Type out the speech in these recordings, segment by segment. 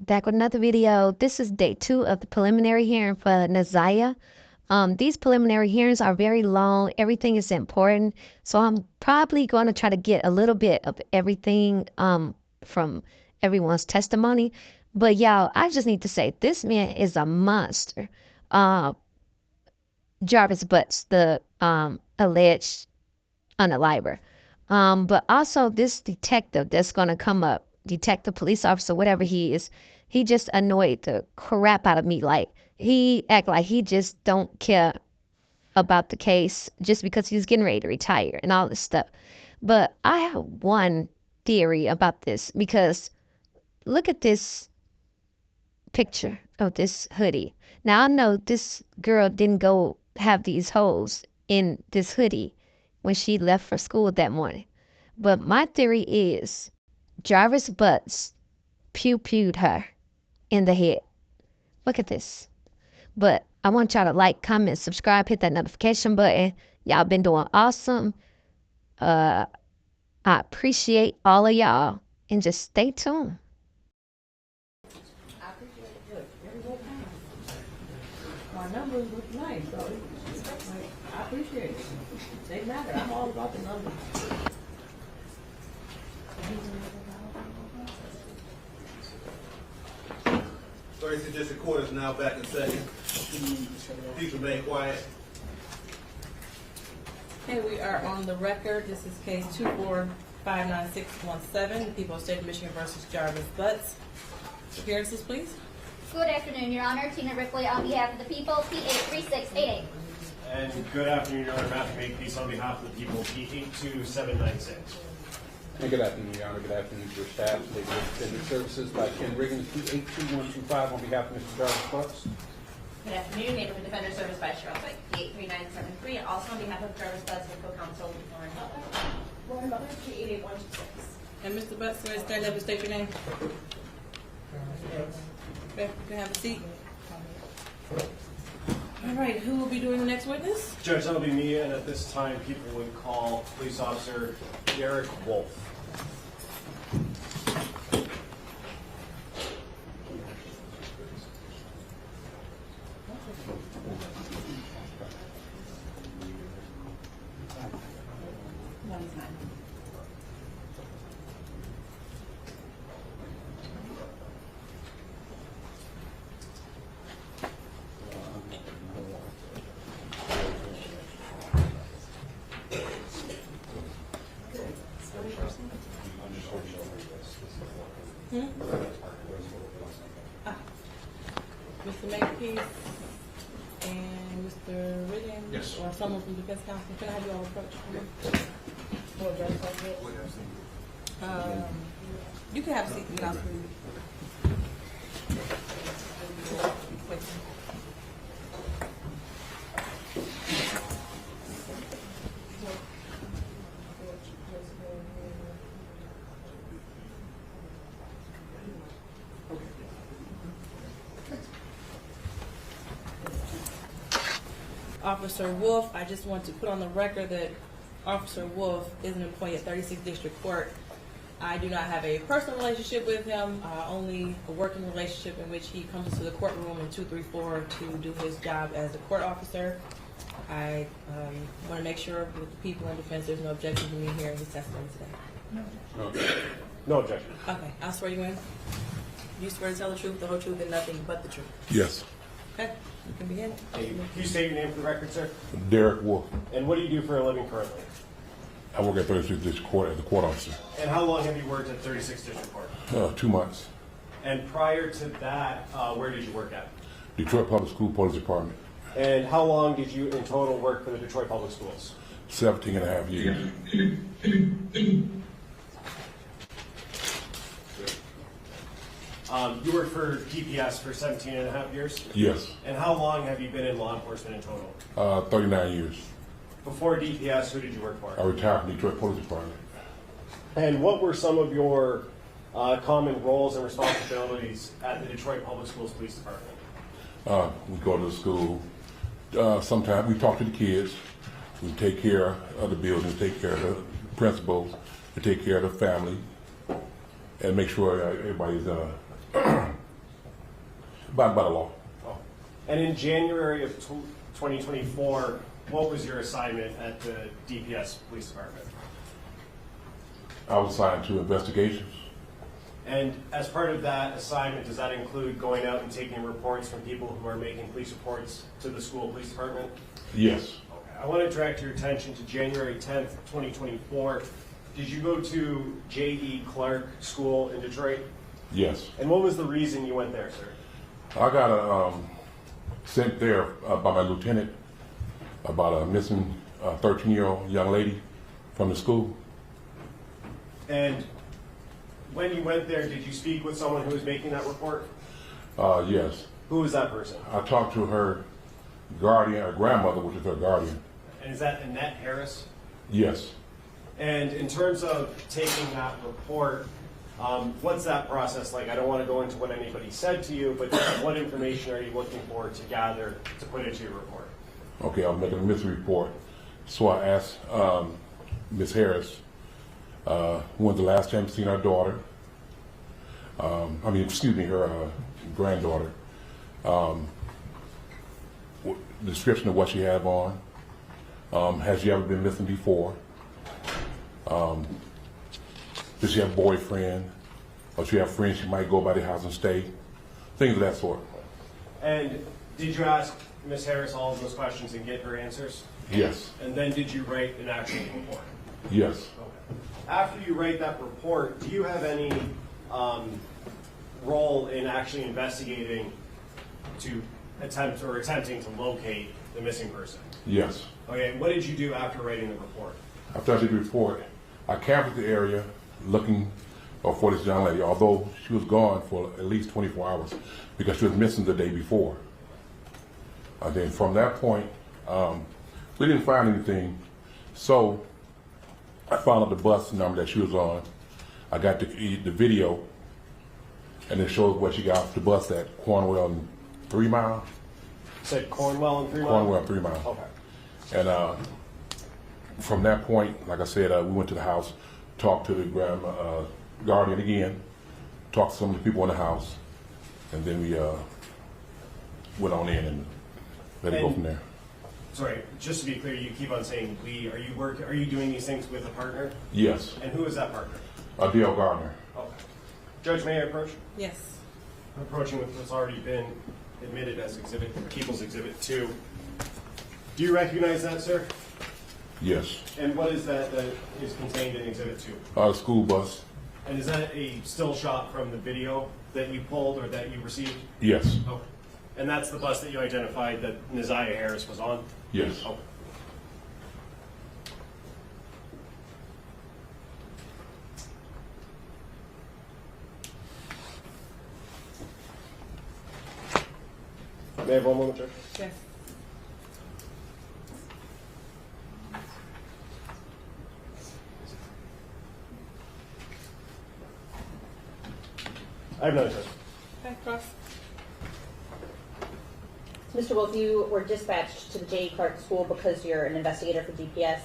Back with another video. This is day 2 of the preliminary hearing for Nazaya. These preliminary hearings are very long. Everything is important. So I'm probably going to try to get a little bit of everything from everyone's testimony. But y'all, I just need to say this man is a monster. Jarvis Butts, the alleged unaliver. But also this detective that's gonna come up, detective, police officer, whatever he is, he just annoyed the crap out of me. Like he act like he just don't care about the case just because he's getting ready to retire and all this stuff. But I have one theory about this because look at this picture of this hoodie. Now I know this girl didn't go have these holes in this hoodie when she left for school that morning. But my theory is Jarvis Butts pew-pewed her in the head. Look at this. But I want y'all to like, comment, subscribe, hit that notification button. Y'all been doing awesome. I appreciate all of y'all. And just stay tuned. I appreciate it. Look, every time. My numbers look nice, so like, I appreciate it. They matter. I'm all about the numbers. Thursday District Court is now back in session. Please remain quiet. Okay, we are on the record. This is case 2459617, the people of the state of Michigan versus Jarvis Butts. Appearances, please. Good afternoon, Your Honor. Tina Ripley on behalf of the people, P83688. And good afternoon, Your Honor. Matthew Makepeace on behalf of the people, P82796. And good afternoon, Your Honor. Good afternoon to your staff. State Defender Services by Ken Riggins, P82125 on behalf of Mr. Jarvis Butts. Good afternoon, Neighborhood Defender Service by Cheryl Fick, P83973, and also on behalf of Jarvis Butts with co-counsel Lauren Butler, P88126. And Mr. Butts, sir, stand up and state your name. Okay, you can have a seat. All right, who will be doing the next witness? Judge, that'll be me, and at this time, people would call police officer Derek Wolf. Mr. Makepeace and Mr. Riggins, Yes. or someone from defense counsel. Can I have you all approach? Or address like this? You can have a seat in the house. Officer Wolf, I just want to put on the record that Officer Wolf is an employee at 36th District Court. I do not have a personal relationship with him, only a working relationship in which he comes into the courtroom in 234 to do his job as a court officer. I want to make sure with the people in defense there's no objection to me hearing his testimony today. No objection. Okay, I'll swear you in. You swear to tell the truth, the whole truth, and nothing but the truth. Yes. Okay, you can begin. Can you state your name for the record, sir? Derek Wolf. And what do you do for a living currently? I work at 36th District Court as a court officer. And how long have you worked at 36th District Court? 2 months. And prior to that, where did you work at? Detroit Public School Police Department. And how long did you in total work for the Detroit Public Schools? 17 and a half years. You worked for DPS for 17 and a half years? Yes. And how long have you been in law enforcement in total? 39 years. Before DPS, who did you work for? I retired from Detroit Police Department. And what were some of your common roles and responsibilities at the Detroit Public Schools Police Department? We go to the school. Sometimes we talk to the kids. We take care of the building, take care of the principals, we take care of the family, and make sure everybody's By the law. Oh. And in January of 2024, what was your assignment at the DPS Police Department? I was assigned to investigations. And as part of that assignment, does that include going out and taking reports from people who are making police reports to the school police department? Yes. Okay. I want to direct your attention to January 10th, 2024. Did you go to J.E. Clark School in Detroit? Yes. And what was the reason you went there, sir? I got sent there by my lieutenant about a missing 13-year-old young lady from the school. And when you went there, did you speak with someone who was making that report? Yes. Who was that person? I talked to her guardian, or grandmother, which is her guardian. And is that Annette Harris? Yes. And in terms of taking that report, what's that process like? I don't want to go into what anybody said to you, but what information are you looking for to gather to put into your report? Okay, I'm making a missing report. So I asked Ms. Harris, when's the last time you seen her daughter? Her granddaughter. Description of what she had on. Has she ever been missing before? Does she have a boyfriend? Or she have friends she might go by the house and stay? Things of that sort. And did you ask Ms. Harris all of those questions and get her answers? Yes. And then did you write an actual report? Yes. Okay. After you write that report, do you have any role in actually investigating to attempting to locate the missing person? Yes. Okay, what did you do after writing the report? After I did the report, I canvassed the area looking for this young lady, although she was gone for at least 24 hours because she was missing the day before. And then from that point, we didn't find anything. So I found out the bus number that she was on. I got the video, and it shows what she got off the bus at Cornwell and 3 Mile. You said Cornwell and 3 Mile? Cornwell and 3 Mile. Okay. And from that point, like I said, we went to the house, talked to the guardian again, talked to some of the people in the house, and then we went on in and let it go from there. Sorry, just to be clear, you keep on saying we. Are you doing these things with a partner? Yes. And who is that partner? Dale Gardner. Okay. Judge, may I approach? Yes. I'm approaching with what's already been admitted as People's Exhibit 2. Do you recognize that, sir? Yes. And what is that is contained in Exhibit 2? The school bus. And is that a still shot from the video that you pulled or that you received? Yes. Okay. And that's the bus that you identified that Neziah Harris was on? Yes. Okay. May I have one moment, Judge? Yes. I have another question. Okay, cross. Mr. Wolf, you were dispatched to the J.E. Clark School because you're an investigator for DPS.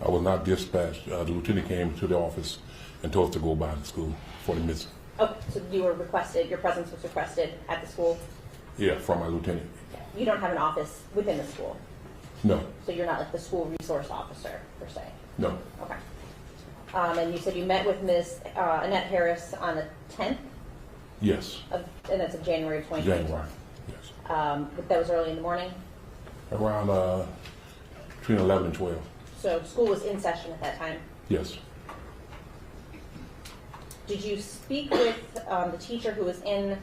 I was not dispatched. The lieutenant came to the office and told us to go by the school for the missing. Oh, so you were requested, your presence was requested at the school? Yeah, from my lieutenant. You don't have an office within the school, No. so you're not like the school resource officer, per se? No. Okay. And you said you met with Ms. Annette Harris on the 10th, Yes. and that's in January of 2022? January. Yes. But that was early in the morning? Around between 11 and 12. So school was in session at that time? Yes. Did you speak with the teacher who was in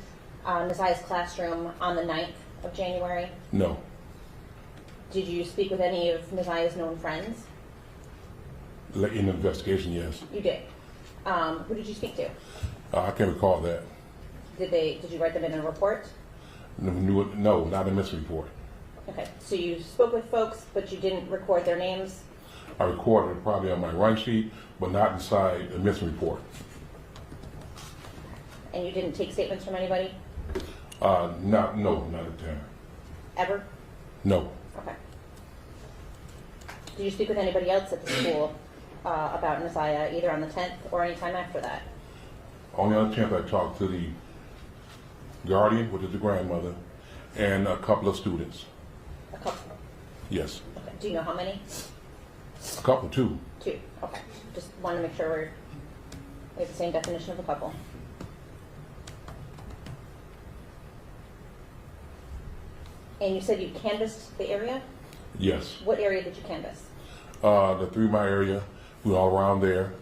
Neziah's classroom on the 9th of January? No. Did you speak with any of Neziah's known friends? In the investigation, yes. You did. Who did you speak to? I can't recall that. Did you write them in a report? No, not in this report. Okay, so you spoke with folks, but you didn't record their names? I recorded it probably on my run sheet, but not inside the missing report. And you didn't take statements from anybody? No, not at the time. Ever? No. Okay. Did you speak with anybody else at the school about Neziah, either on the 10th or any time after that? Only on the 10th I talked to guardian, which is the grandmother, and a couple of students. A couple. Yes, Okay. Do you know how many? a couple too. Two. Okay. Just want to make sure we have the same definition of a couple. And you said you canvassed the area? Yes. What area did you canvass? The 3 Mile area, we were all around there,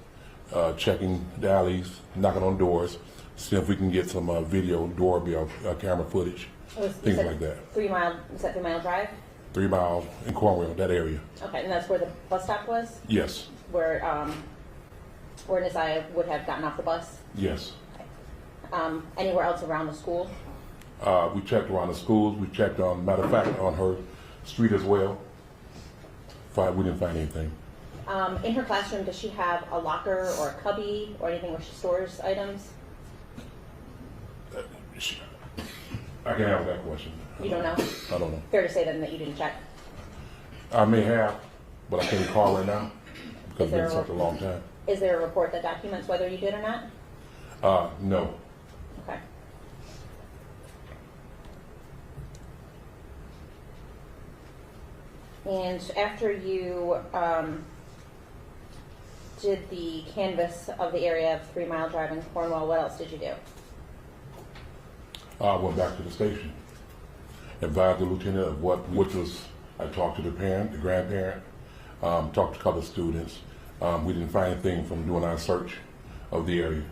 checking the alleys, knocking on doors, seeing if we can get some video, doorbell, camera footage, things like that. 3 Mile, was that 3 Mile Drive? 3 Mile in Cornwall, that area. Okay, and that's where the bus stop was? Yes, Where Nisaiah would have gotten off the bus? yes. Anywhere else around the school? We checked around the schools. We checked on, matter of fact, on her street as well. We didn't find anything. In her classroom, does she have a locker or a cubby or anything where she stores items? I can answer that question. You don't know? I don't know. Fair to say then that you didn't check? I may have, but I can't recall right now because Is it's there been such a long time. Is there a report that documents whether you did or not? No. Okay. And after you did the canvass of the area of 3 Mile Drive in Cornwall, what else did you do? I went back to the station, advised the lieutenant of which was, I talked to the parent, the grandparent, talked to a couple of students. We didn't find anything from doing our search of the area.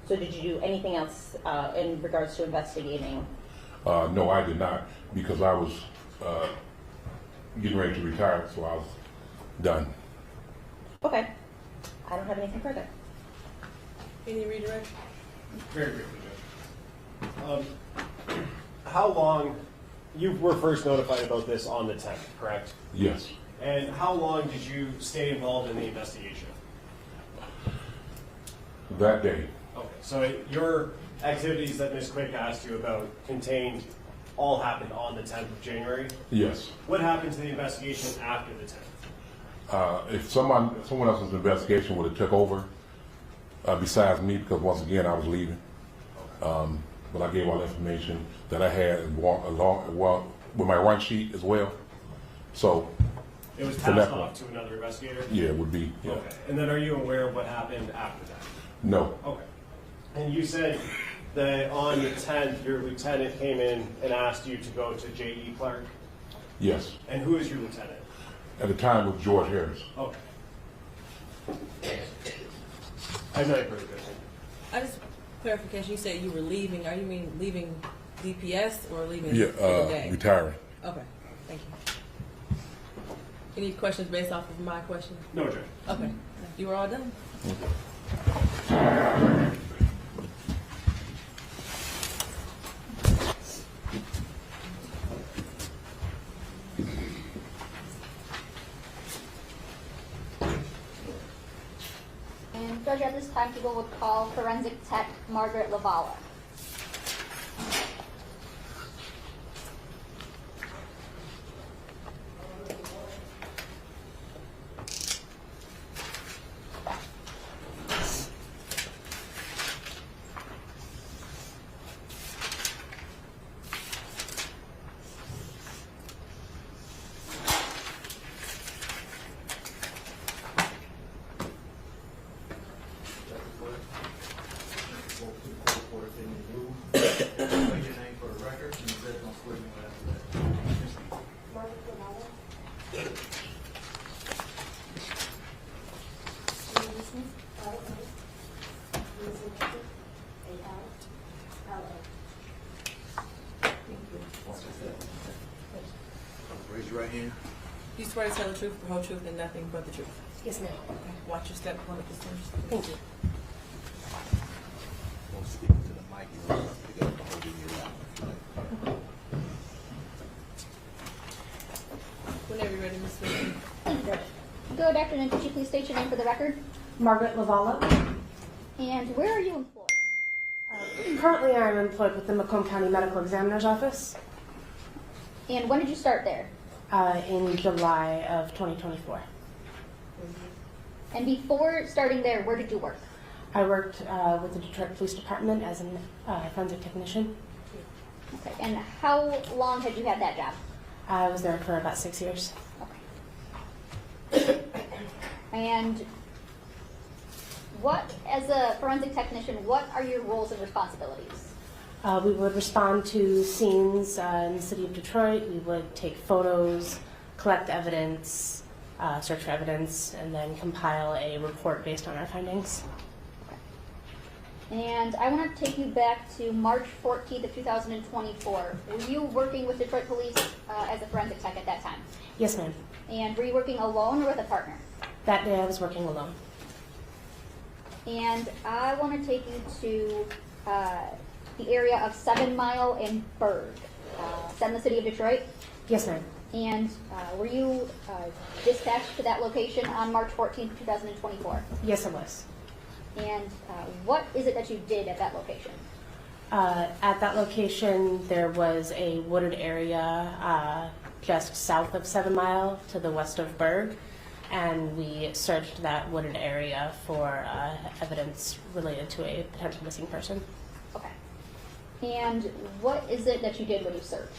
So did you do anything else in regards to investigating? No, I did not, because I was getting ready to retire, so I was done. Okay. I don't have anything further. Any redirect? Very briefly, Judge. How long, you were first notified about this on the 10th, correct? Yes. And how long did you stay involved in the investigation? That day. Okay, so your activities that Ms. Quick asked you about contained, all happened on the 10th of January? Yes. What happened to the investigation after the 10th? If someone else's investigation would have took over, besides me, because once again I was leaving, but I gave all the information that I had along with my run sheet as well. So It was from passed that off to another investigator? yeah, it would be. Yeah. Okay, and then are you aware of what happened after that? No. Okay. And you said that on the 10th, your lieutenant came in and asked you to go to J.E. Clark? Yes. And who is your lieutenant? At the time it was George Harris. Okay. I know you're pretty good. I just clarification. You said you were leaving. Are you mean leaving DPS or leaving Yeah. the day? Retiring. Okay. Thank you. Any questions based off of my question? No, Judge. Okay. You were all done. And Judge, at this time, people would call forensic tech Margaret Lavala. Raise your right hand. You swear to tell the truth, the whole truth, and nothing but the truth. Yes, ma'am. Okay. Watch your step. One of the Thank you. Don't speak to the mic. You want to pick up the whole in your lap. Whenever you're ready, Ms. Smith. Thank you, Judge. Good afternoon. Could you please state your name for the record? Margaret Lavala. And where are you employed? Currently, I am employed with the Macomb County Medical Examiner's Office And when did you start there? in July of 2024. And before starting there, where did you work? I worked with the Detroit Police Department as a forensic technician. Okay. And how long had you had that job? I was there for about 6 years. Okay. And what, as a forensic technician, what are your roles and responsibilities? We would respond to scenes in the city of Detroit. We would take photos, collect evidence, search for evidence, and then compile a report based on our findings. And I want to take you back to March 14th of 2024. Were you working with Detroit Police as a forensic tech at that time? Yes, ma'am. And were you working alone or with a partner? That day I was working alone. And I want to take you to the area of 7 Mile and Berg. Is that in the city of Detroit? Yes, ma'am. And were you dispatched to that location on March 14th, 2024? Yes, I was. And what is it that you did at that location? At that location, there was a wooded area just south of 7 Mile to the west of Berg, and we searched that wooded area for evidence related to a potential missing person. Okay. And what is it that you did when you searched?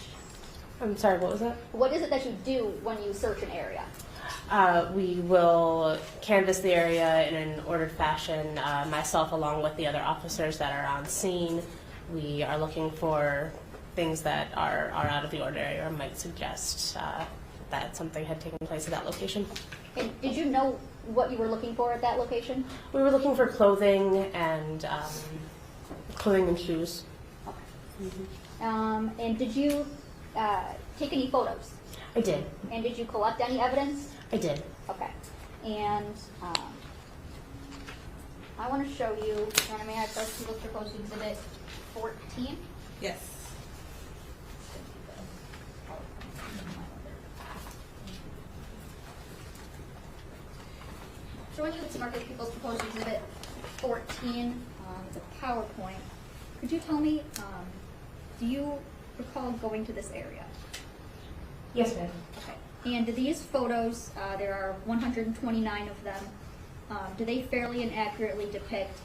I'm sorry, what was that? What is it that you do when you search an area? We will canvass the area in an ordered fashion, myself along with the other officers that are on scene. We are looking for things that are out of the ordinary or might suggest that something had taken place at that location. And did you know what you were looking for at that location? We were looking for clothing and shoes. Okay. And did you take any photos? I did. And did you collect any evidence? I did. Okay. And I want to show you, may I first look proposed exhibit 14? Yes. Showing you the Market People's Proposed Exhibit 14, it's a PowerPoint. Could you tell me, do you recall going to this area? Yes, ma'am. Okay. And these photos, there are 129 of them. Do they fairly and accurately depict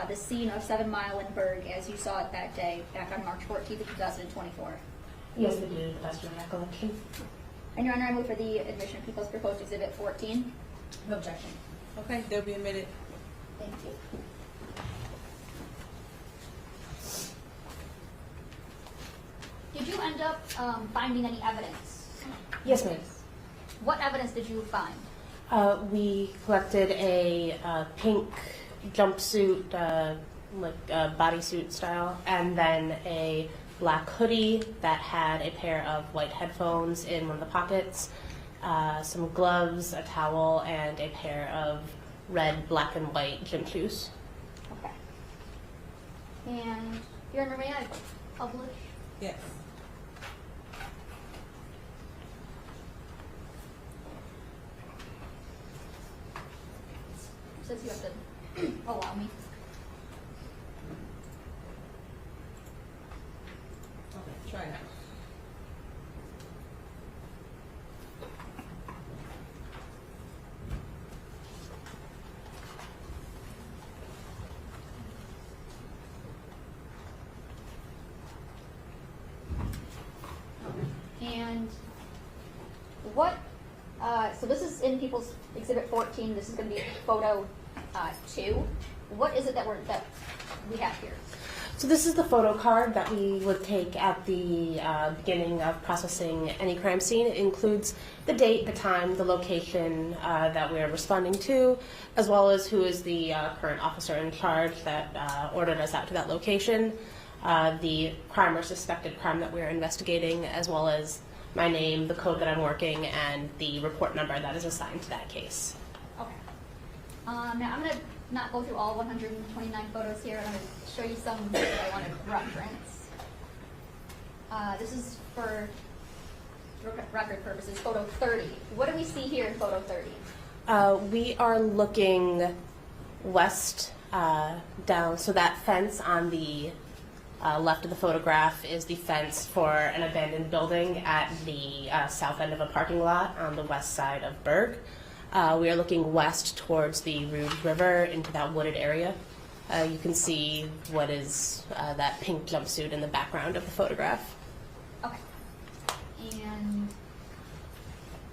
the scene of 7 Mile and Berg as you saw it that day, back on March 14th of 2024? Yes, they do, to the best of my recollection. And Your Honor, I move for the admission of People's Proposed Exhibit 14. No objection. Okay, they'll be admitted. Thank you. Did you end up finding any evidence? Yes, ma'am. What evidence did you find? We collected a pink jumpsuit, like bodysuit style, and then a black hoodie that had a pair of white headphones in one of the pockets, some gloves, a towel, and a pair of red, black, and white gym shoes. Okay. And Your Honor, may I publish? Yes. Says you have to allow me. Okay, try it. And what, so this is in People's Exhibit 14, this is going to be photo 2. What is it that we have here? So this is the photo card that we would take at the beginning of processing any crime scene. It includes the date, the time, the location that we are responding to, as well as who is the current officer in charge that ordered us out to that location, the crime or suspected crime that we are investigating, as well as my name, the code that I'm working, and the report number that is assigned to that case. Okay. Now I'm going to not go through all 129 photos here. I'm going to show you some that I want to reference. This is for record purposes, photo 30. What do we see here in photo 30? We are looking west down, so that fence on the left of the photograph is the fence for an abandoned building at the south end of a parking lot on the west side of Berg. We are looking west towards the Rouge River into that wooded area. You can see what is that pink jumpsuit in the background of the photograph. Okay. And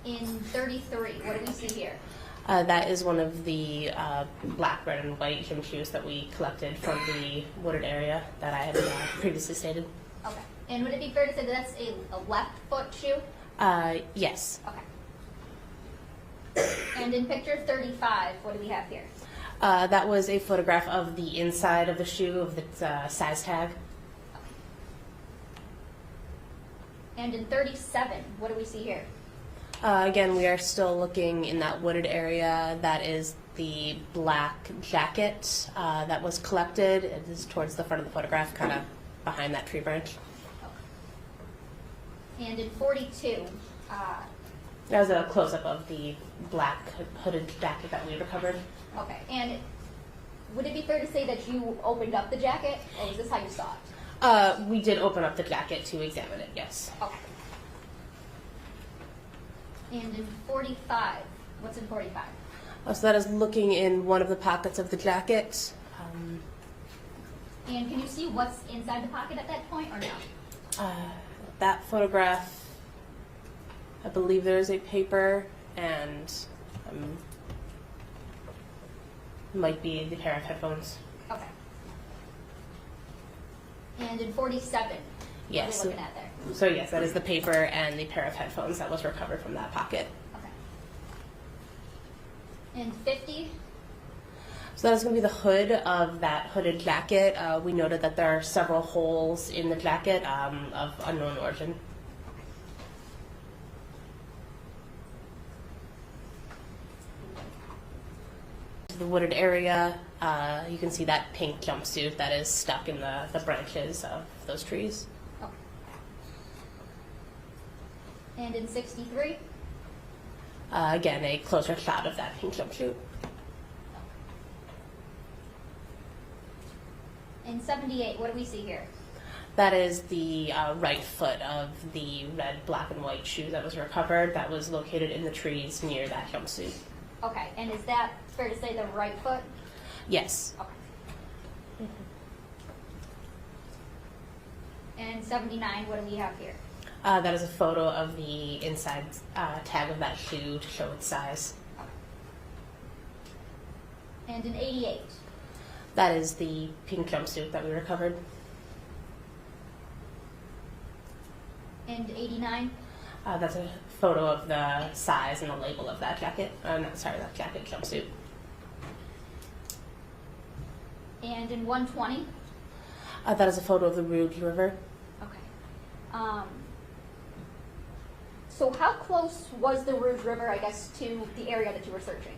in 33, what do we see here? That is one of the black, red, and white gym shoes that we collected from the wooded area that I had previously stated. Okay. And would it be fair to say that that's a left foot shoe? Yes. Okay. And in picture 35, what do we have here? That was a photograph of the inside of the shoe, of the size tag. And in 37, what do we see here? Again, we are still looking in that wooded area. That is the black jacket that was collected. It is towards the front of the photograph, kind of behind that tree branch. And in 42, That was a close-up of the black hooded jacket that we recovered. okay. And would it be fair to say that you opened up the jacket, or is this how you saw it? We did open up the jacket to examine it, yes. Okay. And in 45, what's in 45? So that is looking in one of the pockets of the jacket. And can you see what's inside the pocket at that point, or no? That photograph, I believe there is a paper and might be the pair of headphones. Okay. And in 47, Yes. what are we looking at there? So yes, that is the paper and the pair of headphones that was recovered from that pocket. Okay. And 50, So that is going to be the hood of that hooded jacket. We noted that there are several holes in the jacket of unknown origin. The wooded area, you can see that pink jumpsuit that is stuck in the branches of those trees. okay. And in 63, Again, a closer shot of that pink jumpsuit. in 78, what do we see here? That is the right foot of the red, black, and white shoe that was recovered that was located in the trees near that jumpsuit. Okay, and is that fair to say the right foot? Yes. Okay. And 79, what do we have here? That is a photo of the inside tag of that shoe to show its size. And in 88, That is the pink jumpsuit that we recovered. and 89, That's a photo of the size and the label of that jacket. That jacket jumpsuit. and in 120, That is a photo of the Rouge River. okay. So how close was the Rouge River, I guess, to the area that you were searching?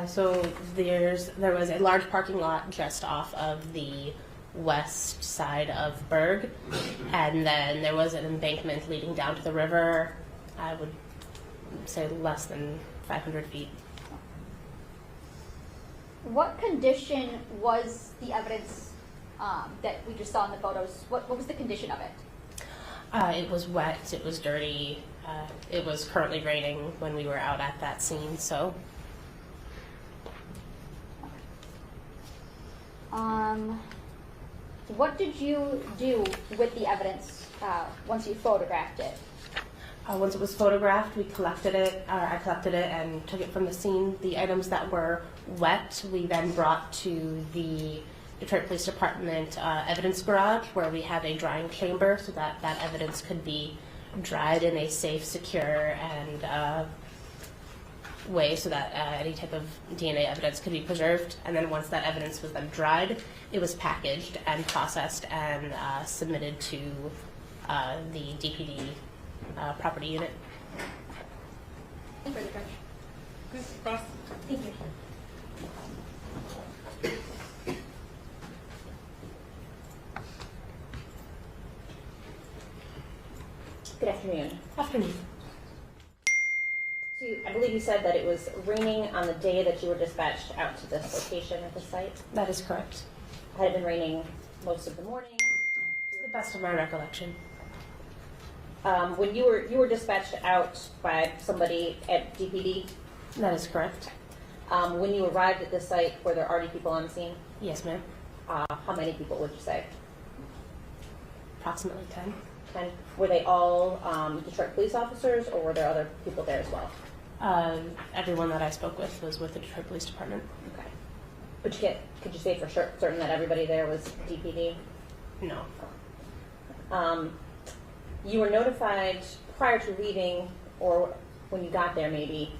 So there was a large parking lot just off of the west side of Berg, and then there was an embankment leading down to the river. I would say less than 500 feet. What condition was the evidence that we just saw in the photos? What was the condition of it? It was wet, it was dirty, it was currently raining when we were out at that scene, so. What did you do with the evidence once you photographed it? Once it was photographed, I collected it and took it from the scene. The items that were wet, we then brought to the Detroit Police Department evidence garage, where we have a drying chamber so that that evidence could be dried in a safe, secure, and way so that any type of DNA evidence could be preserved. And then once that evidence was then dried, it was packaged and processed and submitted to the DPD property unit. Thank you, Judge. Good. Ross? Thank you. Good afternoon. Afternoon. So I believe you said that it was raining on the day that you were dispatched out to this location at the site. That is correct. Had it been raining most of the morning? To the best of my recollection. When you were dispatched out by somebody at DPD, That is correct. when you arrived at the site, were there already people on scene? Yes, ma'am. How many people would you say? Approximately 10. 10. Were they all Detroit police officers, or were there other people there as well? Everyone that I spoke with was with the Detroit Police Department. Okay. But could you say for certain that everybody there was DPD? No. You were notified prior to leaving, or when you got there maybe,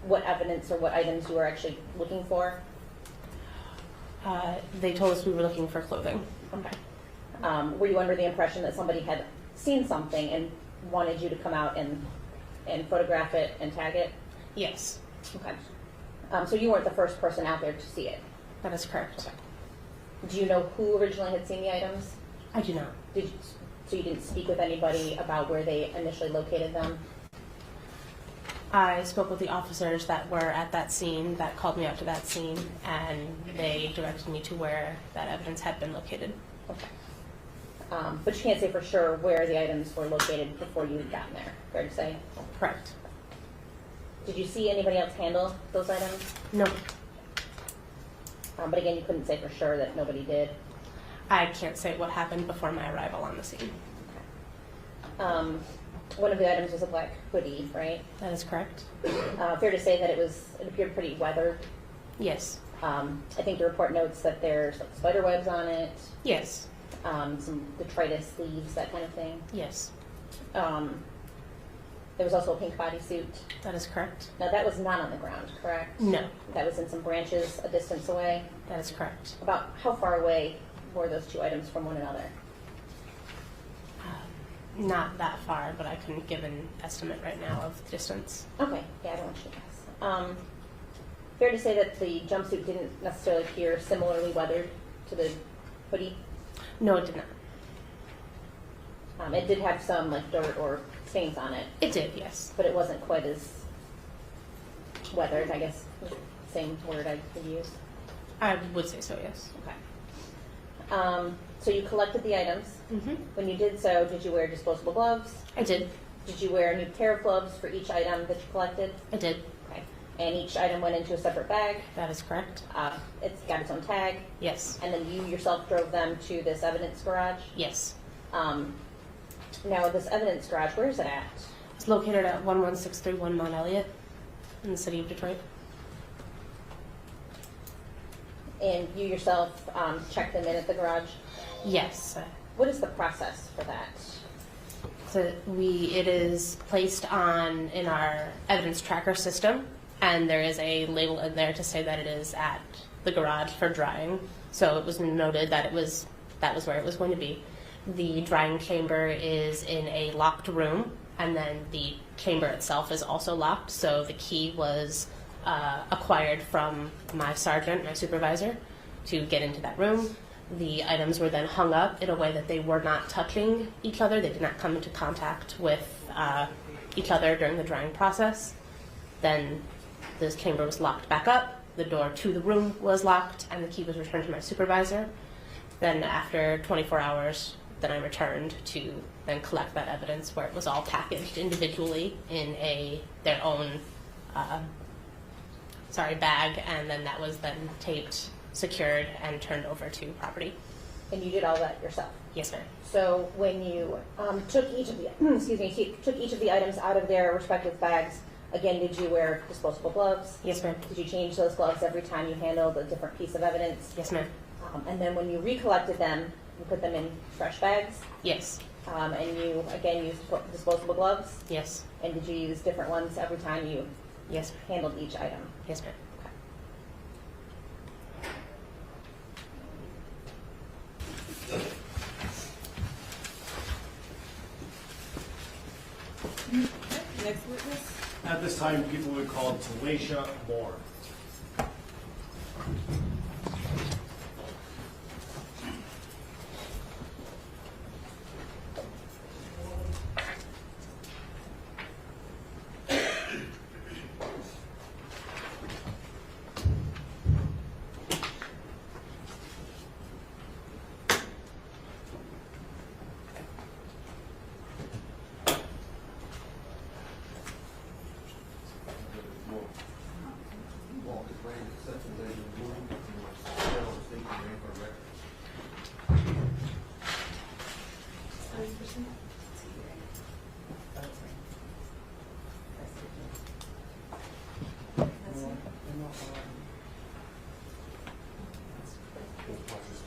what evidence or what items you were actually looking for? They told us we were looking for clothing. Okay. Were you under the impression that somebody had seen something and wanted you to come out and photograph it and tag it? Yes, Okay. So you weren't the first person out there to see it? that is correct. Do you know who originally had seen the items? I do not. So you didn't speak with anybody about where they initially located them? I spoke with the officers that were at that scene, that called me out to that scene, and they directed me to where that evidence had been located. Okay. But you can't say for sure where the items were located before you had gotten there, fair to say? Correct. Did you see anybody else handle those items? No, But again, you couldn't say for sure that nobody did. I can't say what happened before my arrival on the scene. One of the items was a black hoodie, right? That is correct. Fair to say that it appeared pretty weathered. Yes. I think the report notes that there's like spider webs on it, Yes. some detritus leaves, that kind of thing. Yes. There was also a pink bodysuit. That is correct. Now that was not on the ground, correct? No. That was in some branches a distance away. That is correct. About how far away were those two items from one another? Not that far, but I couldn't give an estimate right now of the distance. Okay, yeah, I don't want you to guess. Fair to say that the jumpsuit didn't necessarily appear similarly weathered to the hoodie? No, it did not. It did have some like dirt or stains on it, It did, yes. but it wasn't quite as weathered, I guess, same word I could use. I would say so, yes. Okay. So you collected the items. Mm-hmm. When you did so, did you wear disposable gloves? I did. Did you wear a new pair of gloves for each item that you collected? I did. Okay. And each item went into a separate bag. That is correct. It's got its own tag. Yes. And then you yourself drove them to this evidence garage. Yes. Now, this evidence garage, where is it at? It's located at 11631 Mount Elliott in the city of Detroit. And you yourself checked them in at the garage. Yes. What is the process for that? So it is placed in our evidence tracker system, and there is a label in there to say that it is at the garage for drying. So it was noted that that was where it was going to be. The drying chamber is in a locked room, and then the chamber itself is also locked. So the key was acquired from my sergeant, my supervisor, to get into that room. The items were then hung up in a way that they were not touching each other. They did not come into contact with each other during the drying process. Then this chamber was locked back up. The door to the room was locked, and the key was returned to my supervisor. Then after 24 hours, then I returned to then collect that evidence, where it was all packaged individually in their own bag, and then that was then taped, secured, and turned over to property. And you did all that yourself? Yes, ma'am. So when you took each of the items out of their respective bags, again, did you wear disposable gloves? Yes, ma'am. Did you change those gloves every time you handled a different piece of evidence? Yes, ma'am. And then when you recollected them, you put them in fresh bags? Yes. And you, again, used disposable gloves? Yes. And did you use different ones every time you Yes. handled each item? Yes, ma'am. Next witness. At this time, people would call Talisha Moore.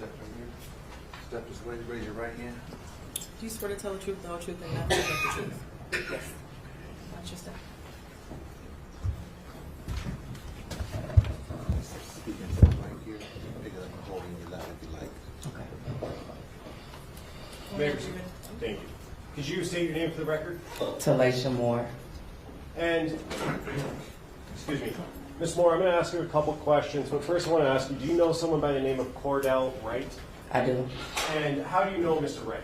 Step from here. Step this way. Raise your right hand. Do you swear to tell the truth, the whole truth, and nothing but the truth? Yes. Watch your step. Speak into the mic here. Pick it up and hold it in your lap if you like. Mayor, thank you. Could you state your name for the record? Talasha Moore. And, excuse me, Ms. Moore, I'm going to ask you a couple questions, but first I want to ask you, do you know someone by the name of Cordell Wright? I do. And how do you know Mr. Wright?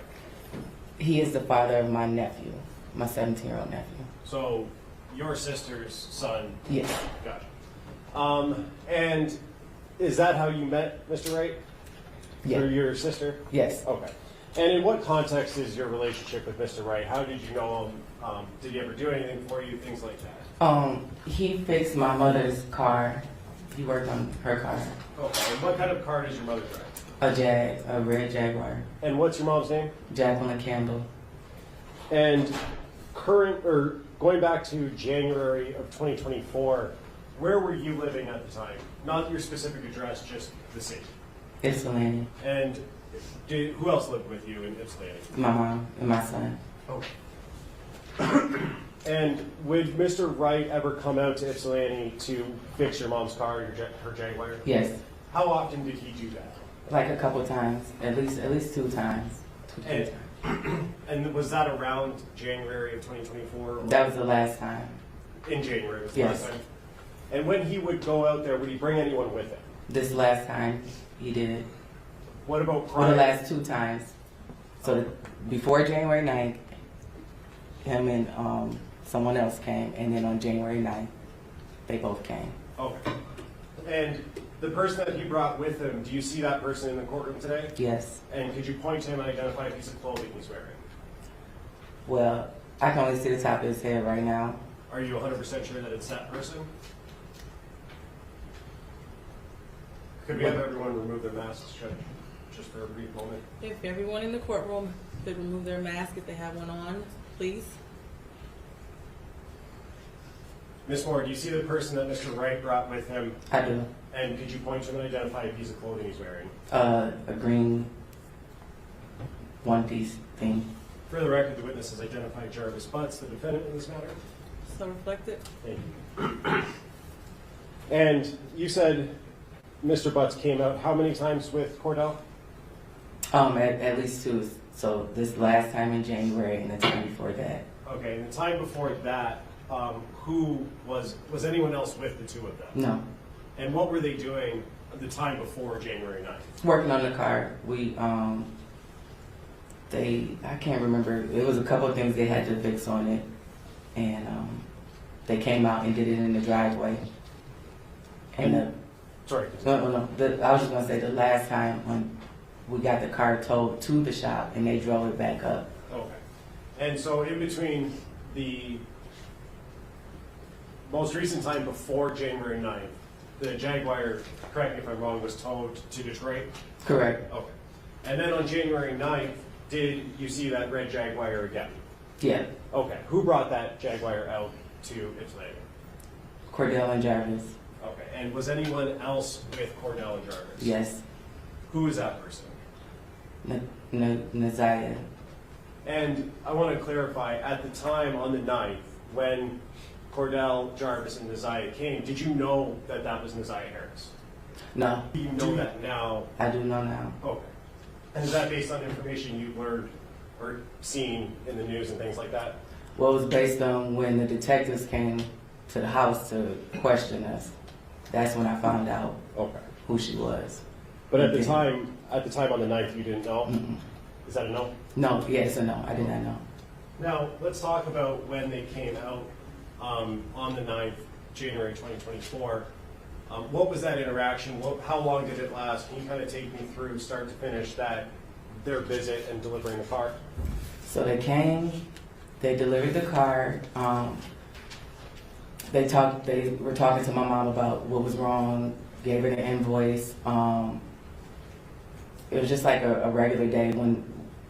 He is the father of my nephew, my 17-year-old nephew. So, your sister's son? Yes. Gotcha. And is that how you met Mr. Wright? Yeah. Through your sister? Yes. Okay. And in what context is your relationship with Mr. Wright? How did you know him? Did he ever do anything for you? Things like that? He fixed my mother's car. He worked on her car. Okay. And what kind of car does your mother drive? A red Jaguar. And what's your mom's name? Jacqueline Campbell. And going back to January of 2024, where were you living at the time? Not your specific address, just the city. Ypsilanti. And who else lived with you in Ypsilanti? My mom and my son. Okay. And would Mr. Wright ever come out to Ypsilanti to fix your mom's car, her Jaguar? Yes. How often did he do that? Like a couple times, at least 2 times. And was that around January of 2024? That was the last time. In January was the Yes. last time? And when he would go out there, would he bring anyone with him? This last time he did. What about Or prior? the last 2 times. So before January 9th, him and someone else came, and then on January 9th, they both came. Okay. And the person that he brought with him, do you see that person in the courtroom today? Yes. And could you point to him and identify a piece of clothing he's wearing? Well, I can only see the top of his head right now. Are you 100% sure that it's that person? Could we have everyone remove their masks, Judge, just for a brief moment? If everyone in the courtroom could remove their mask if they have one on, please. Ms. Moore, do you see the person that Mr. Wright brought with him? I do. And could you point to him and identify a piece of clothing he's wearing? A green one-piece thing. For the record, the witness has identified Jarvis Butts, the defendant in this matter. So reflected. Thank you. And you said Mr. Butts came out how many times with Cordell? At least 2. So this last time in January and the time before that. Okay, and the time before that, who was anyone else with the two of them? No. And what were they doing the time before January 9th? Working on the car. I can't remember. It was a couple of things they had to fix on it. And they came out and did it in the driveway. And Sorry. No. I was just going to say the last time when we got the car towed to the shop and they drove it back up. Okay. And so in between the most recent time before January 9th, the Jaguar, correct me if I'm wrong, was towed to Detroit? Correct. Okay. And then on January 9th, did you see that red Jaguar again? Yeah. Okay. Who brought that Jaguar out to Ypsilanti? Cordell and Jarvis. Okay. And was anyone else with Cordell and Jarvis? Yes. Who is that person? Naziah. And I want to clarify, at the time on the 9th, when Cordell, Jarvis, and Naziah came, did you know that that was Naziah Harris? No. Do you know that now? I do know now. Okay. And is that based on information you've learned or seen in the news and things like that? Well, it was based on when the detectives came to the house to question us. That's when I found out who she was. But at the time on the 9th, you didn't know? Mm-mm. Is that a no? No, yeah, it's a no. I did not know. Now, let's talk about when they came out on the 9th, January 2024. What was that interaction? How long did it last? Can you kind of take me through, start to finish, their visit and delivering the car? So they came, they delivered the car. They were talking to my mom about what was wrong, gave her the invoice. It was just like a regular day when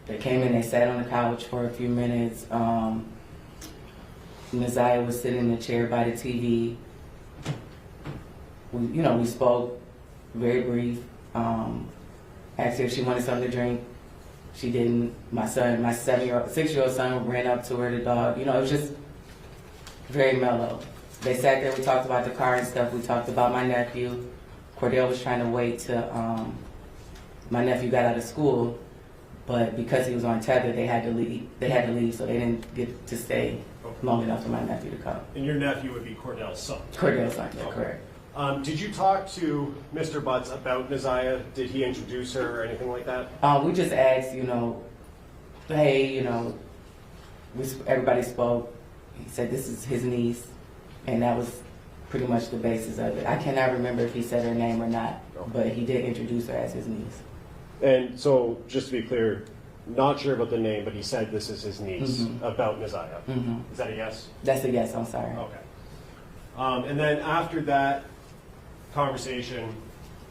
they came in, they sat on the couch for a few minutes. Naziah was sitting in the chair by the TV. We spoke, very brief. asked her if she wanted something to drink. She didn't. My 6-year-old son ran up to her, the dog. You know, it was just very mellow. They sat there, we talked about the car and stuff. We talked about my nephew. Cordell was trying to wait till my nephew got out of school, but because he was on tether, they had to leave, so they didn't get to stay long enough for my nephew to come. And your nephew would be Cordell's son? Cordell's son, yeah, Okay. correct. Did you talk to Mr. Butts about Naziah? Did he introduce her or anything like that? We just asked, hey, everybody spoke. He said this is his niece, and that was pretty much the basis of it. I cannot remember if he said her name or not, but he did introduce her as his niece. And so, just to be clear, not sure about the name, but he said this is his niece about Naziah. Is that a yes? That's a yes, I'm sorry. Okay. And then after that conversation,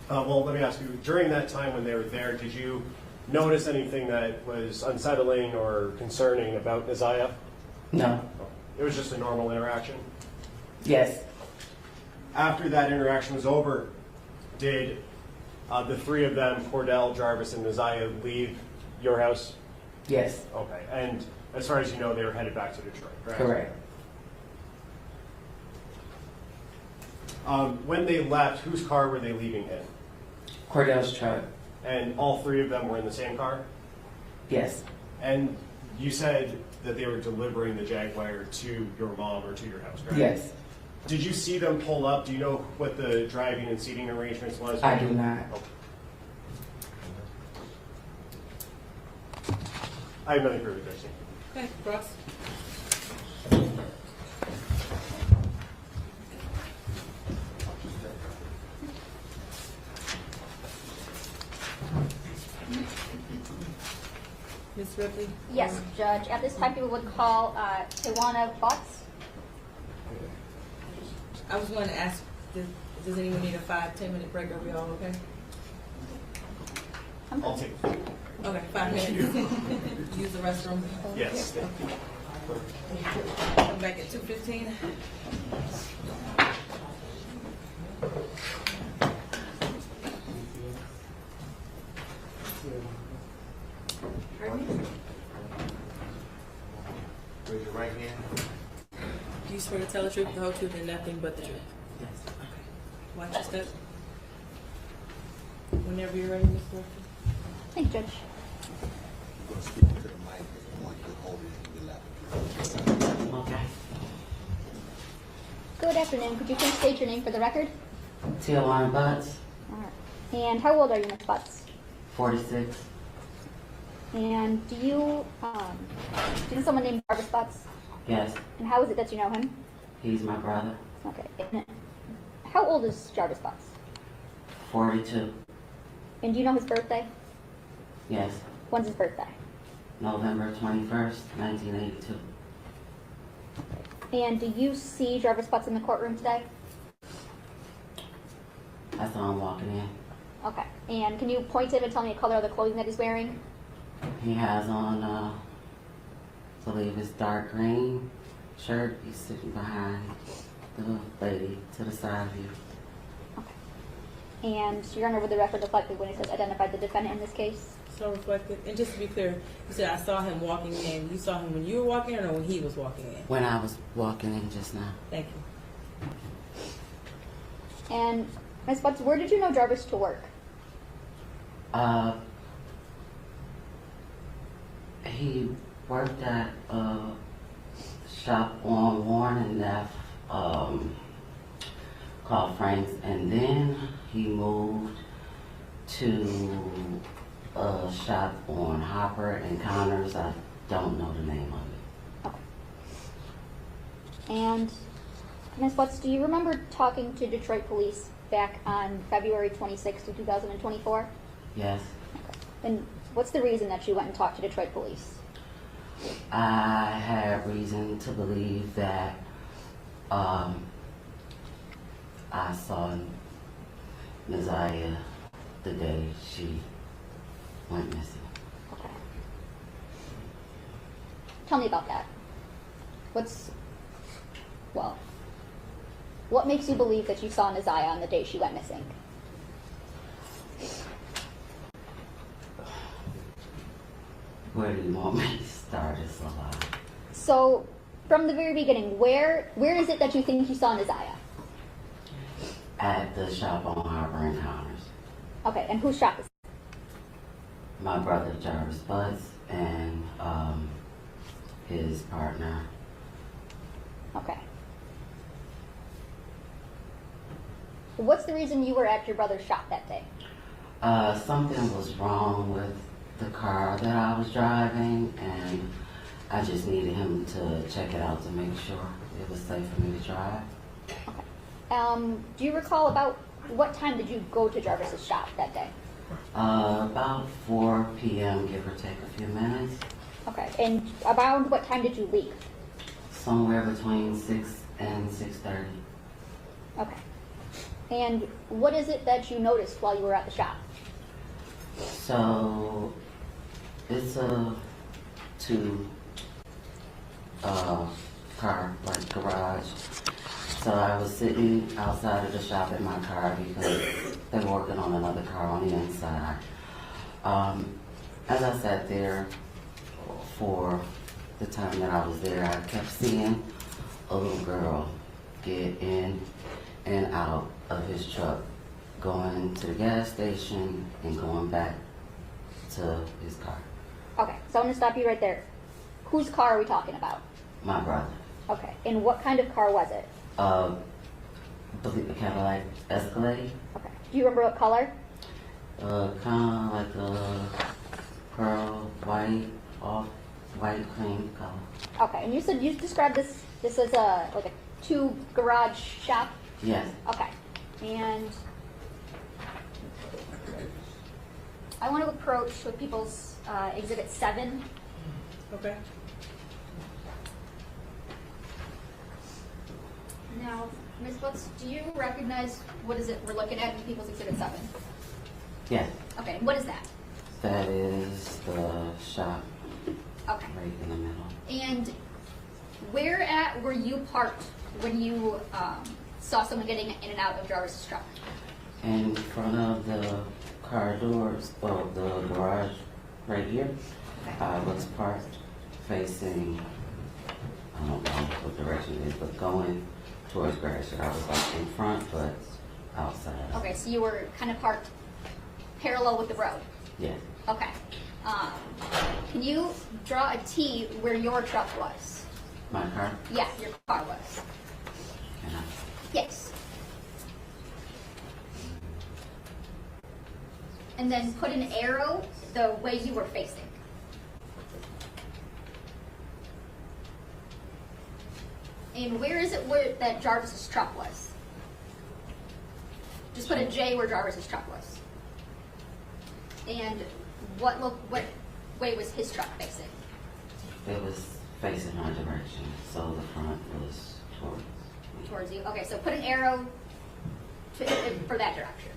well, let me ask you, during that time when they were there, did you notice anything that was unsettling or concerning about Naziah? No. It was just a normal interaction? Yes. After that interaction was over, did the three of them, Cordell, Jarvis, and Naziah, leave your house? Yes. Okay. And as far as you know, they were headed back to Detroit, correct? Correct. When they left, whose car were they leaving in? Cordell's truck. And all three of them were in the same car? Yes. And you said that they were delivering the Jaguar to your mom or to your house, correct? Yes. Did you see them pull up? Do you know what the driving and seating arrangements was? I do not. Okay. I have nothing further, Christine. Okay, Ross? Ms. Ripley? Yes, Judge. At this time, people would call Tawana Butts. I was going to ask, does anyone need a 5-10 minute break? Are we all okay? I'll take it. Okay, 5 minutes. Use the restroom. Yes. Come back at 2:15. Raise your right hand. Do you swear to tell the truth, the whole truth, and nothing but the truth? Yes. Okay. Watch your step. Whenever you're ready, Ms. Ripley. Thank you, Judge. You're going to speak to the mic. I want you to hold it in your lap. Okay. Good afternoon. Could you please state your name for the record? Tijuana Butts, All right. And how old are you, Ms. Butts? 46. And do you know someone named Jarvis Butts? Yes. And how is it that you know him? He's my brother. Okay. And how old is Jarvis Butts? 42. And do you know his birthday? Yes. When's his birthday? November 21st, 1982. And do you see Jarvis Butts in the courtroom today? I saw him walking in. Okay. And can you point to him and tell me the color of the clothing that he's wearing? He has on, I believe it's dark green shirt. He's sitting behind the lady to the side of you. Okay. And Your Honor, would the record reflect when it says identified the defendant in this case? So reflected. And just to be clear, you said I saw him walking in. You saw him when you were walking in or when he was walking in? When I was walking in just now. Thank you. And Ms. Butts, where did you know Jarvis to work? He worked at a shop on Warren and F called Frank's, and then he moved to a shop on Hopper and Connors. I don't know the name of it. Okay. And Ms. Butts, do you remember talking to Detroit police back on February 26, 2024? Yes. Okay. And what's the reason that you went and talked to Detroit police? I had reason to believe that I saw Naziah the day she went missing. Okay. Tell me about that. What makes you believe that you saw Naziah on the day she went missing? Where do you want me to start? It's a lot. So, from the very beginning, where is it that you think you saw Neziah? At the shop on Harbor Encounters. Okay, and whose shop is it? My brother Jarvis Butts and his partner. Okay. What's the reason you were at your brother's shop that day? Something was wrong with the car that I was driving, and I just needed him to check it out to make sure it was safe for me to drive. Do you recall about what time did you go to Jarvis's shop that day? About 4 p.m., give or take a few minutes. Okay, and around what time did you leave? Somewhere between 6 and 6:30. Okay. And what is it that you noticed while you were at the shop? So it's a car, like garage. So I was sitting outside of the shop in my car because they were working on another car on the inside. As I sat there for the time that I was there, I kept seeing a little girl get in and out of his truck, going to the gas station and going back to his car. Okay, so I'm gonna stop you right there. Whose car are we talking about? My brother. Okay, and what kind of car was it? Believe a Cadillac Escalade. Okay. Do you remember what color? Kind of like a pearl white, off white cream color. Okay, and you said you described this as a like a two garage shop. Yes. Okay, and I want to approach with people's Exhibit 7. Okay. Now, Ms. Butts, do you recognize what is it we're looking at in People's Exhibit 7? Yes. Okay, what is that? That is the shop Okay. right in the middle. And where at were you parked when you saw someone getting in and out of Jarvis's truck? In front of the car doors, well, the garage right here, I was parked facing, I don't know what direction it is, but going towards Gratiot. I was like in front, but outside. Okay, so you were kind of parked parallel with the road. Yes. Okay. Can you draw a T where your truck was? My car? Yeah, your car was. Can I? Yes. And then put an arrow the way you were facing. And where is it where that Jarvis's truck was? Just put a J where Jarvis's truck was. And what way was his truck facing? It was facing our direction, so the front was towards me. Towards you. Okay, so put an arrow for that direction.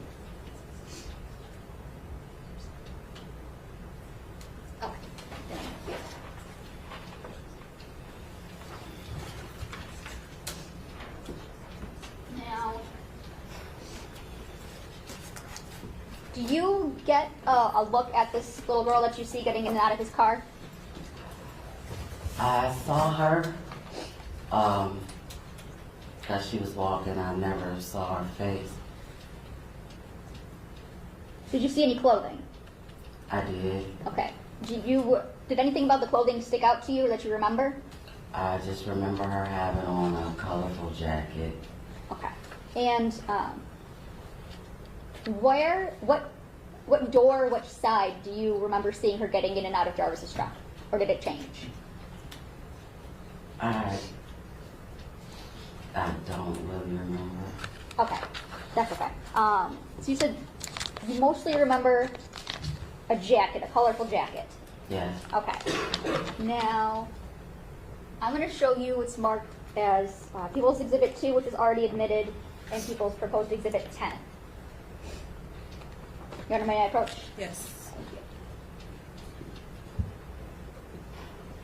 Okay. Now, do you get a look at this little girl that you see getting in and out of his car? I saw her, as she was walking. I never saw her face. Did you see any clothing? I did. Okay. Did anything about the clothing stick out to you that you remember? I just remember her having on a colorful jacket. Okay. And what door, which side do you remember seeing her getting in and out of Jarvis's truck? Or did it change? I don't really remember. Okay. That's okay. So you said you mostly remember a jacket, a colorful jacket. Yes. Okay. Now, I'm going to show you what's marked as People's Exhibit 2, which is already admitted, and People's Proposed Exhibit 10. You understand my approach? Yes. Thank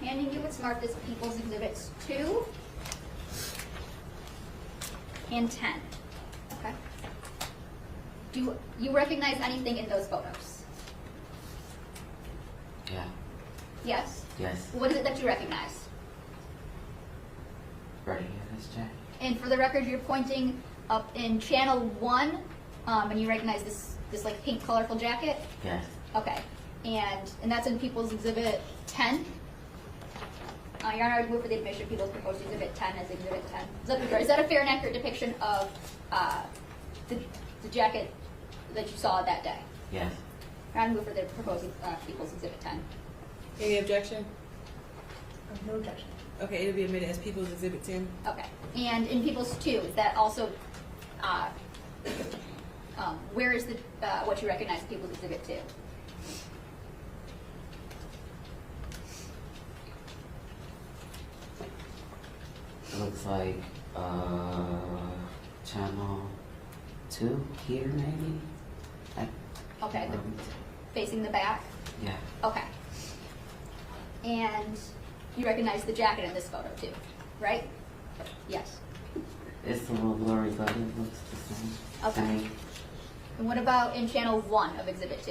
you. Handing you what's marked as People's Exhibits 2 and 10. Okay. Do you recognize anything in those photos? Yeah. Yes? Yes. What is it that you recognize? Right here, this jacket. And for the record, you're pointing up in channel 1, and you recognize this like pink colorful jacket? Yes. Okay. And that's in People's Exhibit 10? Your Honor, I would move for the admission of People's Proposed Exhibit 10 as Exhibit 10. Is that a fair and accurate depiction of the jacket that you saw that day? Yes. Your Honor, I move for the proposed People's Exhibit 10. Any objection? No objection. Okay, it'll be admitted as People's Exhibit 10. Okay. And in People's 2, is that also, where is the what you recognize People's Exhibit 2? It looks like channel 2 here, maybe. Okay, facing the back? Yeah. Okay. And you recognize the jacket in this photo too, right? Yes. It's a little blurry, but it looks the same. Okay. Same. And what about in channel 1 of Exhibit 2?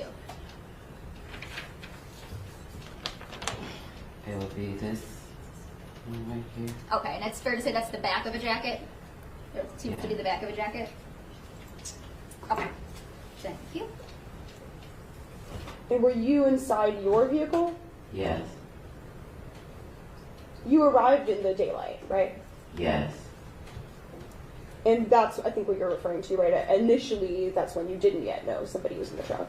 It would be this one right here. Okay, and it's fair to say that's the back of a jacket? It seems to be the back of a jacket? Okay. Thank you. And were you inside your vehicle? Yes. You arrived in the daylight, right? Yes. And that's, I think, what you're referring to, right? Initially, that's when you didn't yet know somebody was in the truck.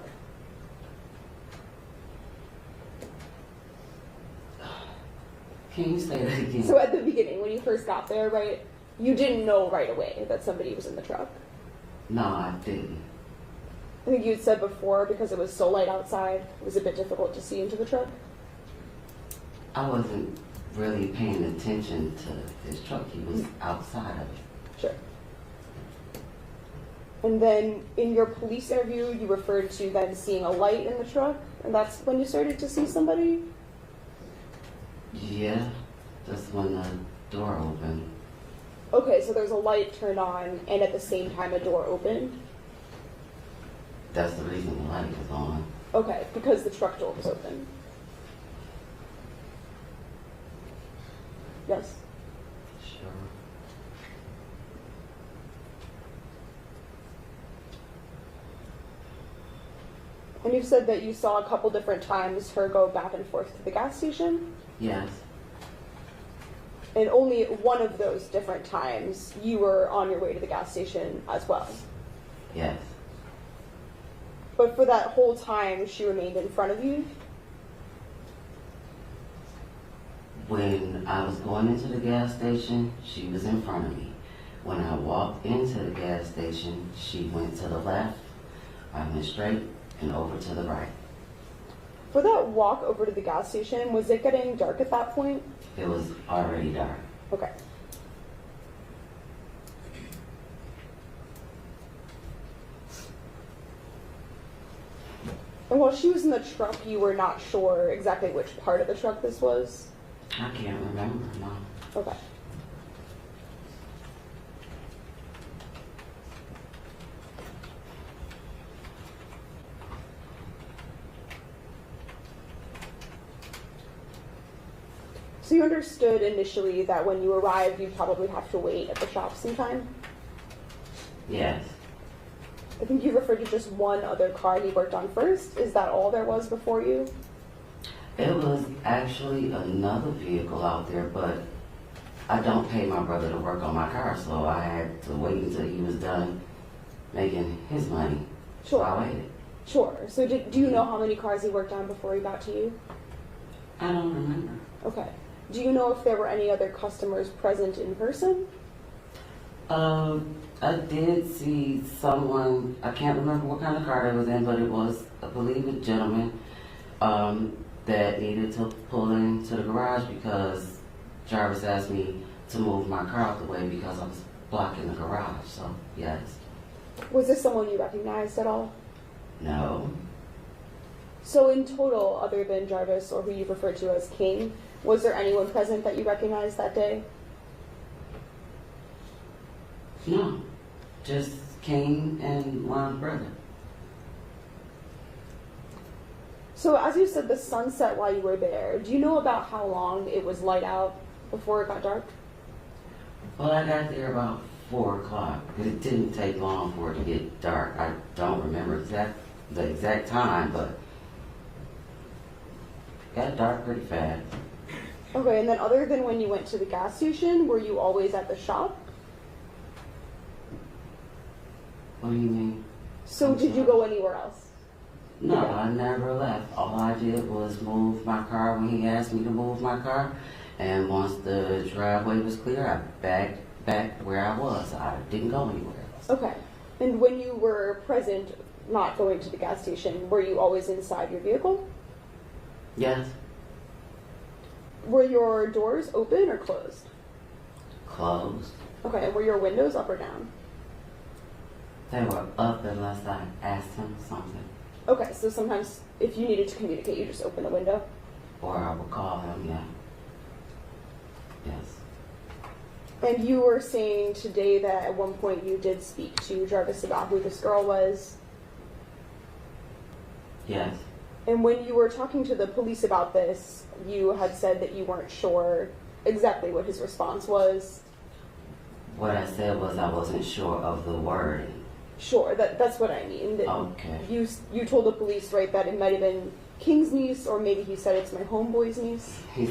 Can you say that again? So at the beginning, when you first got there, right, you didn't know right away that somebody was in the truck. No, I didn't. I think you had said before, because it was so light outside, it was a bit difficult to see into the truck. I wasn't really paying attention to his truck. He was outside of it. Sure. And then in your police interview, you referred to then seeing a light in the truck, and that's when you started to see somebody? Yeah, that's when the door opened. Okay, so there's a light turned on, and at the same time a door opened? That's the reason the light was on. Okay, because the truck door was open. Yes? Sure. And you said that you saw a couple different times her go back and forth to the gas station? Yes. And only one of those different times you were on your way to the gas station as well? Yes. But for that whole time, she remained in front of you? When I was going into the gas station, she was in front of me. When I walked into the gas station, she went to the left, I went straight, and over to the right. For that walk over to the gas station, was it getting dark at that point? It was already dark. Okay. And while she was in the truck, you were not sure exactly which part of the truck this was? I can't remember, no. Okay. So you understood initially that when you arrived, you'd probably have to wait at the shop sometime? Yes. I think you referred to just one other car he worked on first. Is that all there was before you? It was actually another vehicle out there, but I don't pay my brother to work on my car, so I had to wait until he was done making his money. Sure. So I waited. Sure. So do you know how many cars he worked on before he got to you? I don't remember. Okay. Do you know if there were any other customers present in person? I did see someone, I can't remember what kind of car it was in, but it was, I believe, a gentleman that needed to pull into the garage because Jarvis asked me to move my car out the way because I was blocking the garage, so yes. Was this someone you recognized at all? No. So in total, other than Jarvis, or who you referred to as King, was there anyone present that you recognized that day? No, just King and my brother. So as you said, the sun set while you were there. Do you know about how long it was light out before it got dark? Well, I got there about 4 o'clock. It didn't take long for it to get dark. I don't remember the exact time, but it got dark pretty fast. Okay, and then other than when you went to the gas station, were you always at the shop? What do you mean? So did you go anywhere else? No, I never left. All I did was move my car when he asked me to move my car. And once the driveway was clear, I back where I was. I didn't go anywhere else. Okay. And when you were present, not going to the gas station, were you always inside your vehicle? Yes, Were your doors open or closed? closed. Okay, and were your windows up or down? They were up unless I asked him something. Okay, so sometimes if you needed to communicate, you just open the window? Or I would call him, yeah. Yes. And you were saying today that at one point you did speak to Jarvis about who this girl was. Yes. And when you were talking to the police about this, you had said that you weren't sure exactly what his response was. What I said was I wasn't sure of the wording. Sure, that's what I mean. That Okay. You told the police, right, that it might have been King's niece, or maybe he said it's my homeboy's niece. He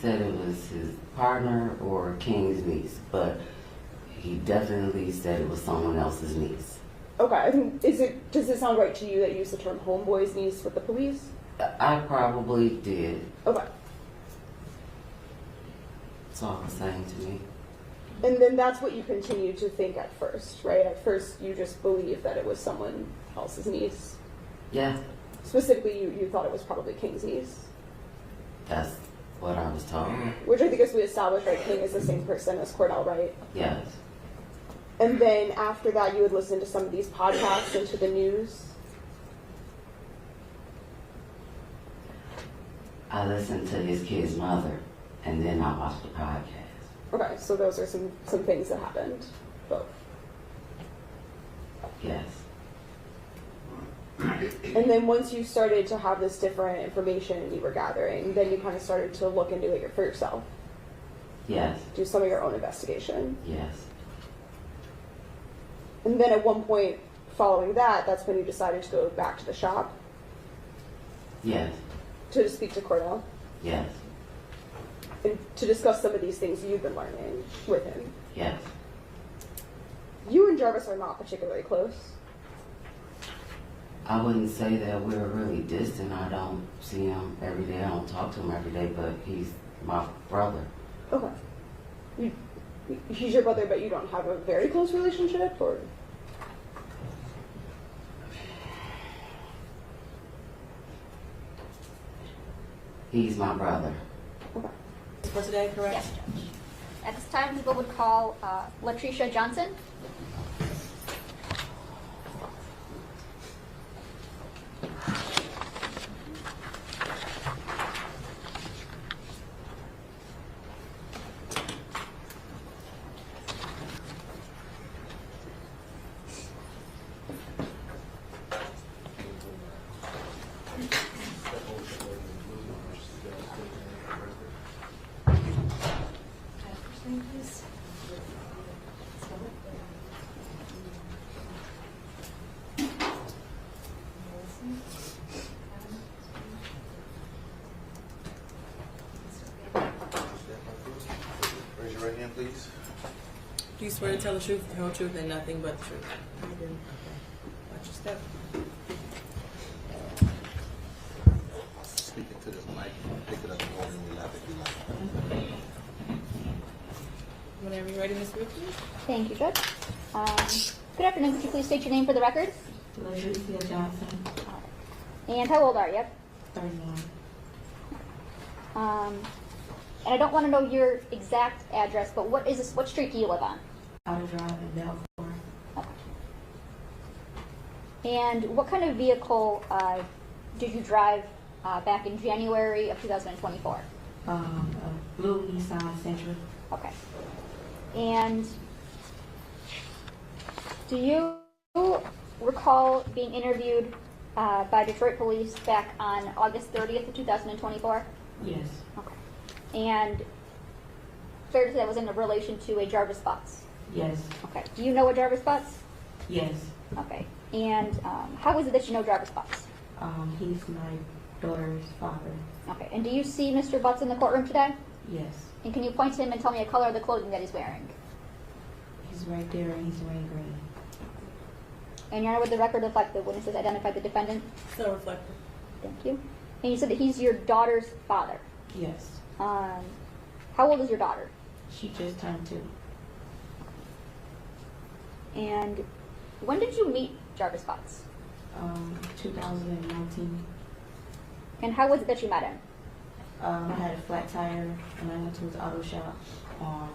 said it was his partner or King's niece, but he definitely said it was someone else's niece. Okay, I think, does it sound right to you that you used the term homeboy's niece with the police? I probably did. Okay. That's all it was saying to me. And then that's what you continued to think at first, right? At first you just believed that it was someone else's niece. Yeah, Specifically, you thought it was probably King's niece. that's what I was told. Which I think, as we established, right, King is the same person as Cordell, right? Yes. And then after that, you would listen to some of these podcasts and to the news. I listened to his kid's mother, and then I watched the podcast. Okay, so those are some things that happened. Both. Yes. And then once you started to have this different information you were gathering, then you kind of started to look into it for yourself. Yes. Do some of your own investigation. Yes. And then at one point following that, that's when you decided to go back to the shop Yes. to speak to Cordell Yes. and to discuss some of these things you've been learning with him. Yes. You and Jarvis are not particularly close. I wouldn't say that we're really distant. I don't see him every day. I don't talk to him every day, but he's my brother. Okay. He's your brother, but you don't have a very close relationship, or? He's my brother. Okay. For today, correct? Yes, Judge. At this time, people would call Latricia Johnson. Raise your right hand, please. Do you swear to tell the truth, the whole truth, and nothing but the truth? I do. Watch your step. Speak into this mic. Pick it up and hold it in your lap if you like. Whenever you're ready, Ms. Ripley. Thank you, Judge. Good afternoon. Could you please state your name for the record? Latricia Johnson, And how old are you? 31. And I don't want to know your exact address, but what is this? What street do you live on? Auto Drive in Belfort. And what kind of vehicle did you drive back in January of 2024? A blue Nissan Sentra. Okay. And do you recall being interviewed by Detroit police back on August 30th of 2024? Yes. Okay. And fair to say that was in relation to a Jarvis Butts? Yes. Okay. Do you know a Jarvis Butts? Yes. Okay. And how is it that you know Jarvis Butts? He's my daughter's father. Okay. And do you see Mr. Butts in the courtroom today? Yes. And can you point to him and tell me a color of the clothing that he's wearing? He's right there and he's wearing green. And Your Honor, would the record reflect the witnesses identified the defendant? So reflective. Thank you. And you said that he's your daughter's father. Yes. How old is your daughter? She just turned 2. And when did you meet Jarvis Butts? 2019. And how was it that you met him? I had a flat tire and I went to his auto shop on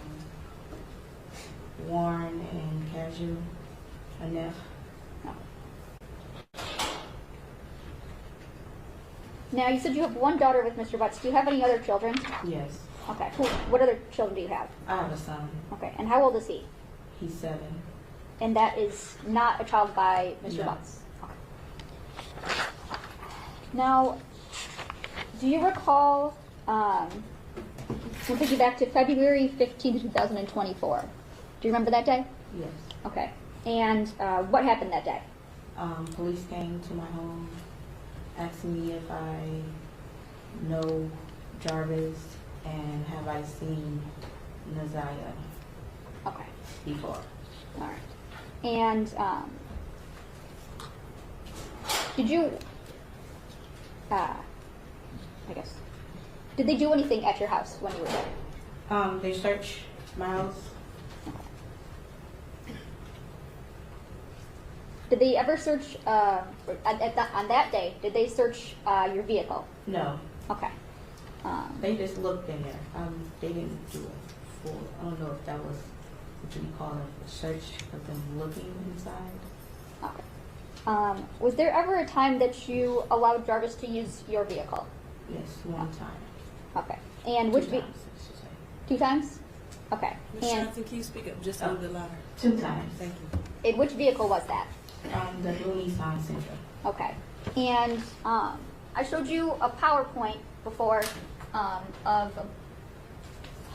Warren and Cashew, a Neff. Now, you said you have one daughter with Mr. Butts. Do you have any other children? Yes. Okay. What other children do you have? I have a son. Okay. And how old is he? He's 7. And that is not a child by Mr. No. Butts? Okay. Now, do you recall, we'll take you back to February 15th, 2024. Do you remember that day? Yes. Okay. And what happened that day? Police came to my home, asking me if I know Jarvis and have I seen Naziah Okay. before. All right. And did you, did they do anything at your house when you were there? They searched my house. Did they ever search, on that day, did they search your vehicle? No. Okay. They just looked in there. They didn't do a full, I don't know if that was what you call a search of them looking inside. Okay. Was there ever a time that you allowed Jarvis to use your vehicle? Yes, one time. Okay. And which 2 times, I should say. 2 times? Okay. Ms. And Johnson, can you speak up just a little bit louder? 2 times. Thank you. in which vehicle was that? The blue Nissan Sentra. Okay. And I showed you a PowerPoint before of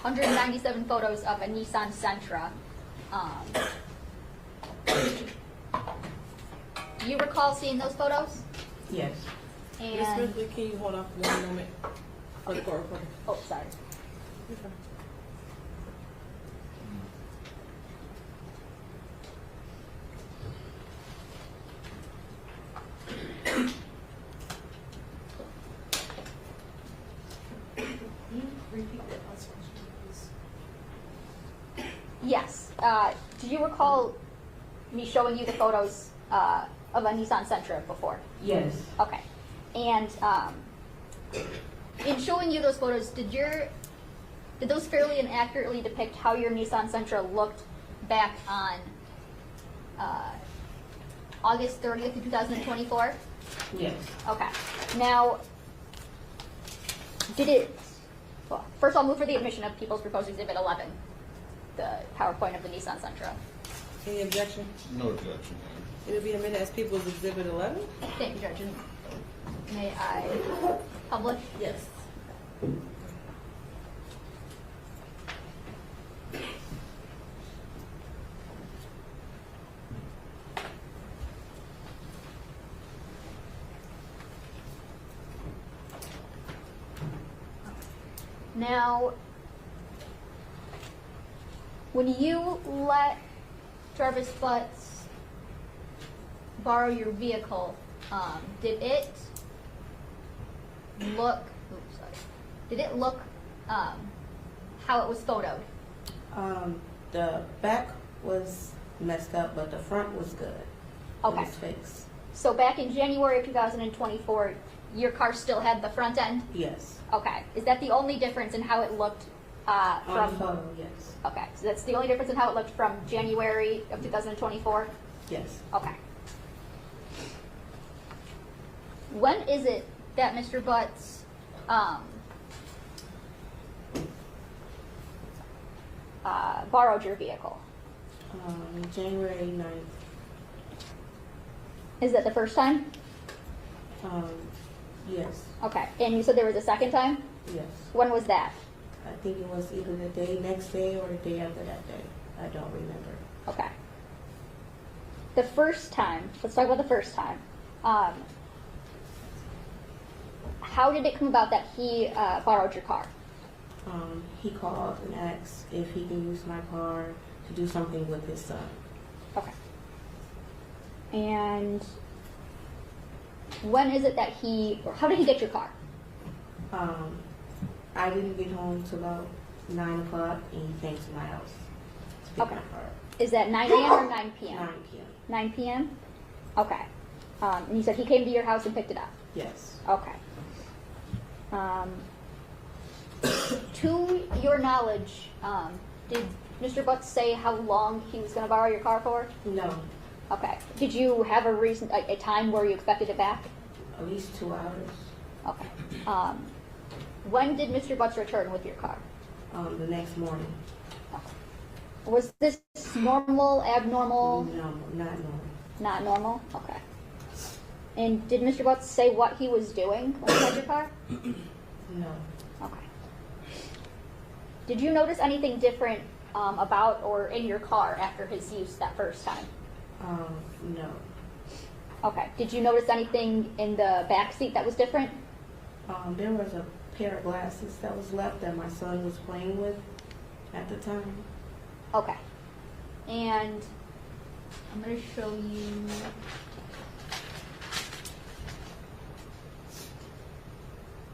197 photos of a Nissan Sentra. Do you recall seeing those photos? Yes. Ms. And Ripley, can you hold off one moment for the court reporter? oh, sorry. Yes. Do you recall me showing you the photos of a Nissan Sentra before? Yes. Okay. And in showing you those photos, did those fairly and accurately depict how your Nissan Sentra looked back on August 30th, 2024? Yes. Okay. Now, well, first I'll move for the admission of People's Proposed Exhibit 11, the PowerPoint of the Nissan Sentra. Any objection? No objection. It'll be a minute as People's Exhibit 11. Thank you, Judge. And may I publish? Yes. Now, when you let Jarvis Butts borrow your vehicle, did it look? Oops, sorry. Did it look how it was photoed? The back was messed up, but the front was good. Okay. It was fixed. So back in January of 2024, your car still had the front end? Yes. Okay. Is that the only difference in how it looked On from? the photo, yes. Okay. So that's the only difference in how it looked from January of 2024? Yes. Okay. When is it that Mr. Butts borrowed your vehicle? January 9th. Is that the first time? Yes, Okay. And you said there was a second time? yes. When was that? I think it was either the day, next day, or the day after that day. I don't remember. Okay. The first time, let's talk about the first time. How did it come about that he borrowed your car? He called and asked if he can use my car to do something with his son. Okay. And when is it that or how did he get your car? I didn't get home till about 9 o'clock, and he came to my house to pick Okay. my car up. Is that 9 a.m. or 9 p.m.? 9 p.m. 9 p.m.? Okay. And you said he came to your house and picked it up? Yes. Okay. To your knowledge, did Mr. Butts say how long he was going to borrow your car for? No, Okay. Did you have a reason, a time where you expected it back? at least 2 hours. Okay. When did Mr. Butts return with your car? The next morning. Was this normal, abnormal? No, not normal. Not normal? Okay. And did Mr. Butts say what he was doing when he had your car? No. Okay. Did you notice anything different about or in your car after his use that first time? No. Okay. Did you notice anything in the back seat that was different? There was a pair of glasses that was left that my son was playing with at the time. Okay. And I'm going to show you.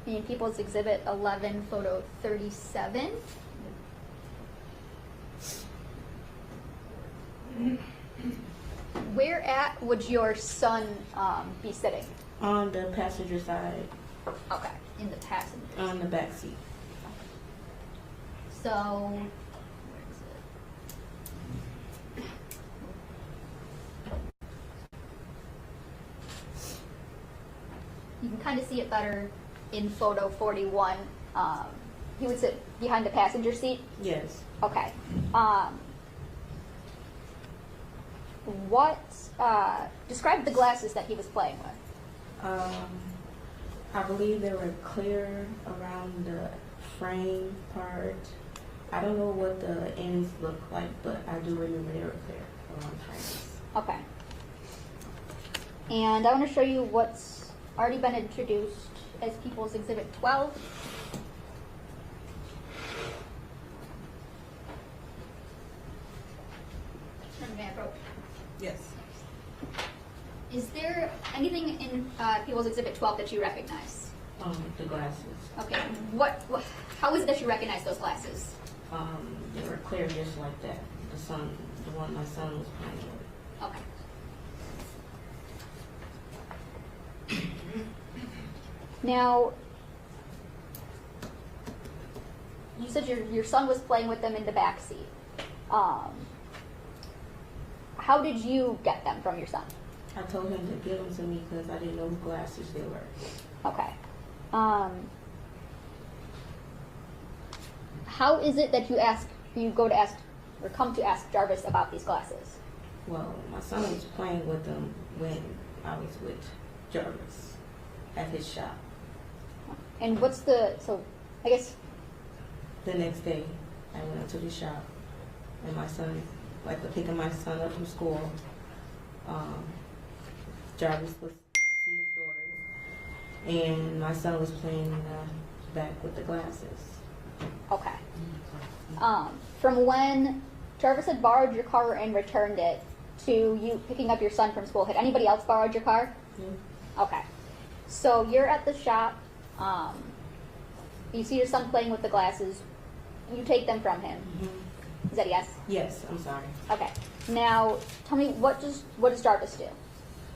In People's Exhibit 11, photo 37. Where at would your son be sitting? On the passenger side, Okay, in the passenger. on the back seat. So, where is it? You can kind of see it better in photo 41. He would sit behind the passenger seat. Yes. Okay. Describe the glasses that he was playing with. I believe they were clear around the frame part. I don't know what the ends look like, but I do remember they were clear around frames. Okay. And I want to show you what's already been introduced as People's Exhibit 12. Yes. Is there anything in People's Exhibit 12 that you recognize? The glasses. Okay. How is it that you recognize those glasses? They were clear just like that. The one my son was playing with. Okay. Now, you said your son was playing with them in the back seat. How did you get them from your son? I told him to give them to me because I didn't know whose glasses they were. Okay. How is it that you go to ask or come to ask Jarvis about these glasses? Well, my son was playing with them when I was with Jarvis at his shop. And I guess, The next day, I went up to the shop, and my son, picking my son up from school, Jarvis was seeing his daughter, and my son was playing in the back with the glasses. okay. From when Jarvis had borrowed your car and returned it to you picking up your son from school, had anybody else borrowed your car? Yeah. Okay. So you're at the shop, you see your son playing with the glasses, you take them from him. Mm-hmm. Is that a yes? Yes, I'm sorry. Okay. Now, tell me, what does Jarvis do?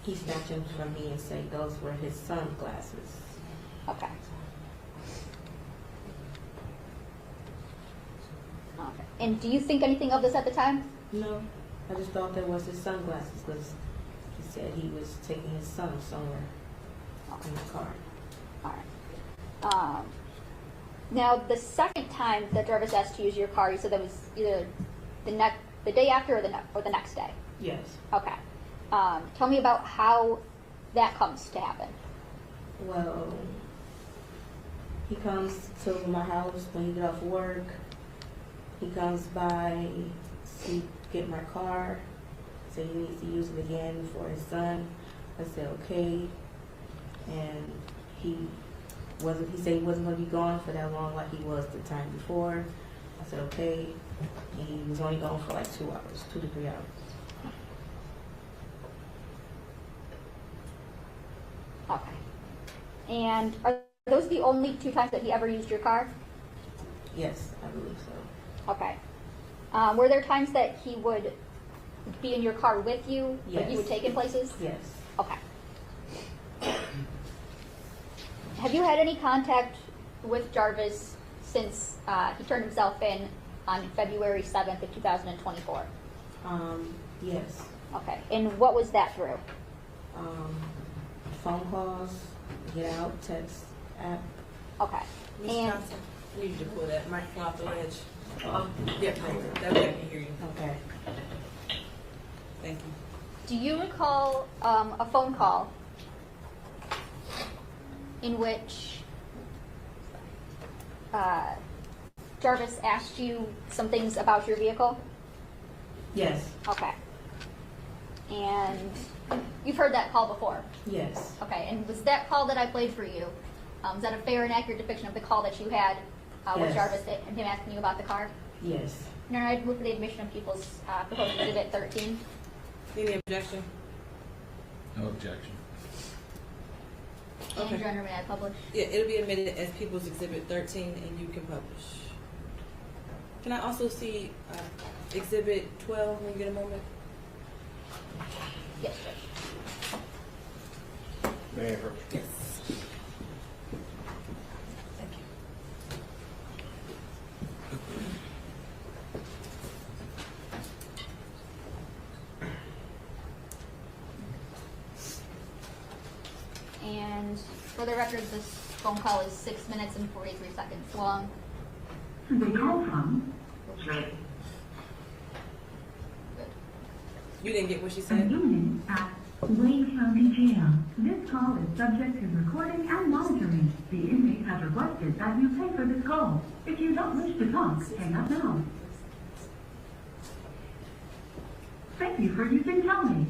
He snatched them from me and said those were his son's glasses. Okay. Okay. And do you think anything of this at the time? No, I just thought that was his sunglasses because he said he was taking his son somewhere in the car. All right. Now, the second time that Jarvis asked to use your car, you said that was either the day after or the next day. Yes. Okay. Tell me about how that comes to happen. Well, he comes to my house when he get off work. He comes by to get my car. Say he needs to use it again for his son. I said okay. And he said he wasn't gonna be gone for that long like he was the time before. I said okay. He was only gone for like 2 hours, 2 to 3 hours. Okay. And are those the only 2 times that he ever used your car? Yes, I believe so. Okay. Were there times that he would be in your car with you? Yes. That you would take him places? Yes. Okay. Have you had any contact with Jarvis since he turned himself in on February 7th of 2024? Yes. Okay. And what was that through? Phone calls, get out, text, app. Okay. Ms. And Johnson, you need to pull that microphone off the ledge. Yeah, that way I can hear you. Okay. Thank you. do you recall a phone call in which Jarvis asked you some things about your vehicle? Yes. Okay. And you've heard that call before? Yes. Okay, and was that call that I played for you, is that a fair and accurate depiction of the call that you had with Yes. Jarvis and him asking you about the car? Yes. No, I'd move for the admission of people's proposed exhibit 13. Any objection? No objection. And Okay. Your Honor, may I publish? Yeah, it'll be admitted as People's Exhibit 13, and you can publish. Can I also see Exhibit 12 when you get a moment? Yes, Judge. May I approach? Yes. Thank you. And for the record, this phone call is 6 minutes and 43 seconds long. The call from You didn't get what she an said? inmate at Wayne County Jail. This call is subject to recording and monitoring. The inmate has requested that you pay for this call. If you don't wish to talk, hang up now. Thank you for using Tell Me.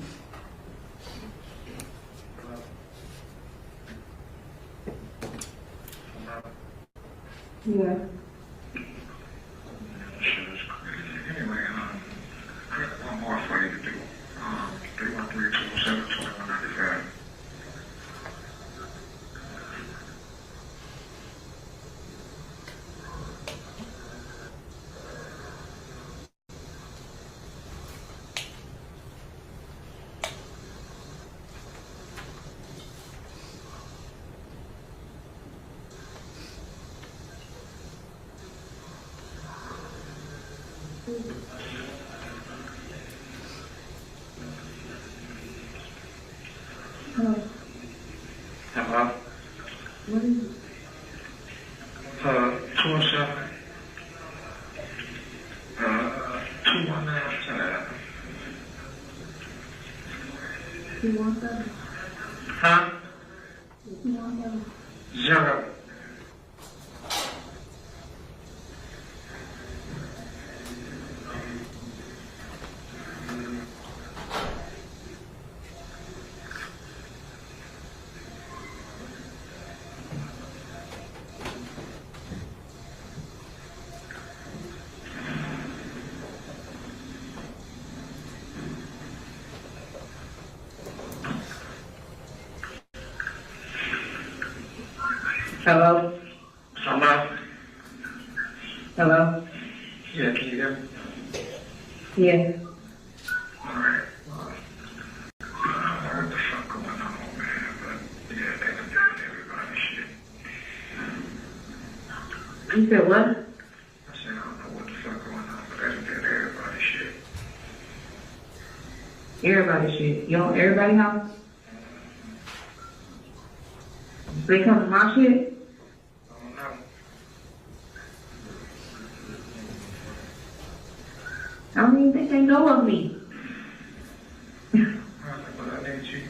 Yeah. Anyway, I got one more for you to do. 313-207-2195. Hello? What is it? 207. 2195. You want that? Huh? You want that? 0. Hello? Hello? Hello? Yeah, can you hear me? Yeah. Alright. I don't know what the fuck going on, man, but yeah, they done did everybody shit. You said what? I said, I don't know what the fuck going on, but they done did everybody shit. Everybody shit. You on everybody house? They come to my shit? I don't know. I don't even think they know of me. But I need you to,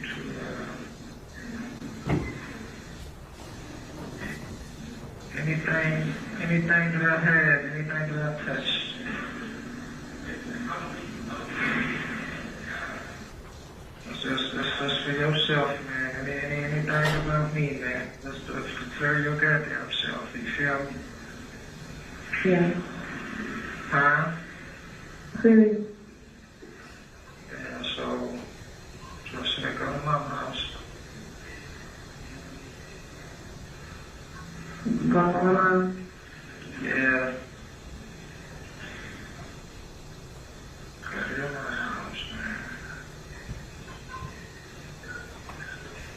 Anything that I had, anything that I touched. That's for yourself, man. Anything about me, man. That's for your goddamn self. You feel me? Yeah. Huh? Serious. Yeah, so just go to mama's house. Going on. Yeah. Go to my house, man.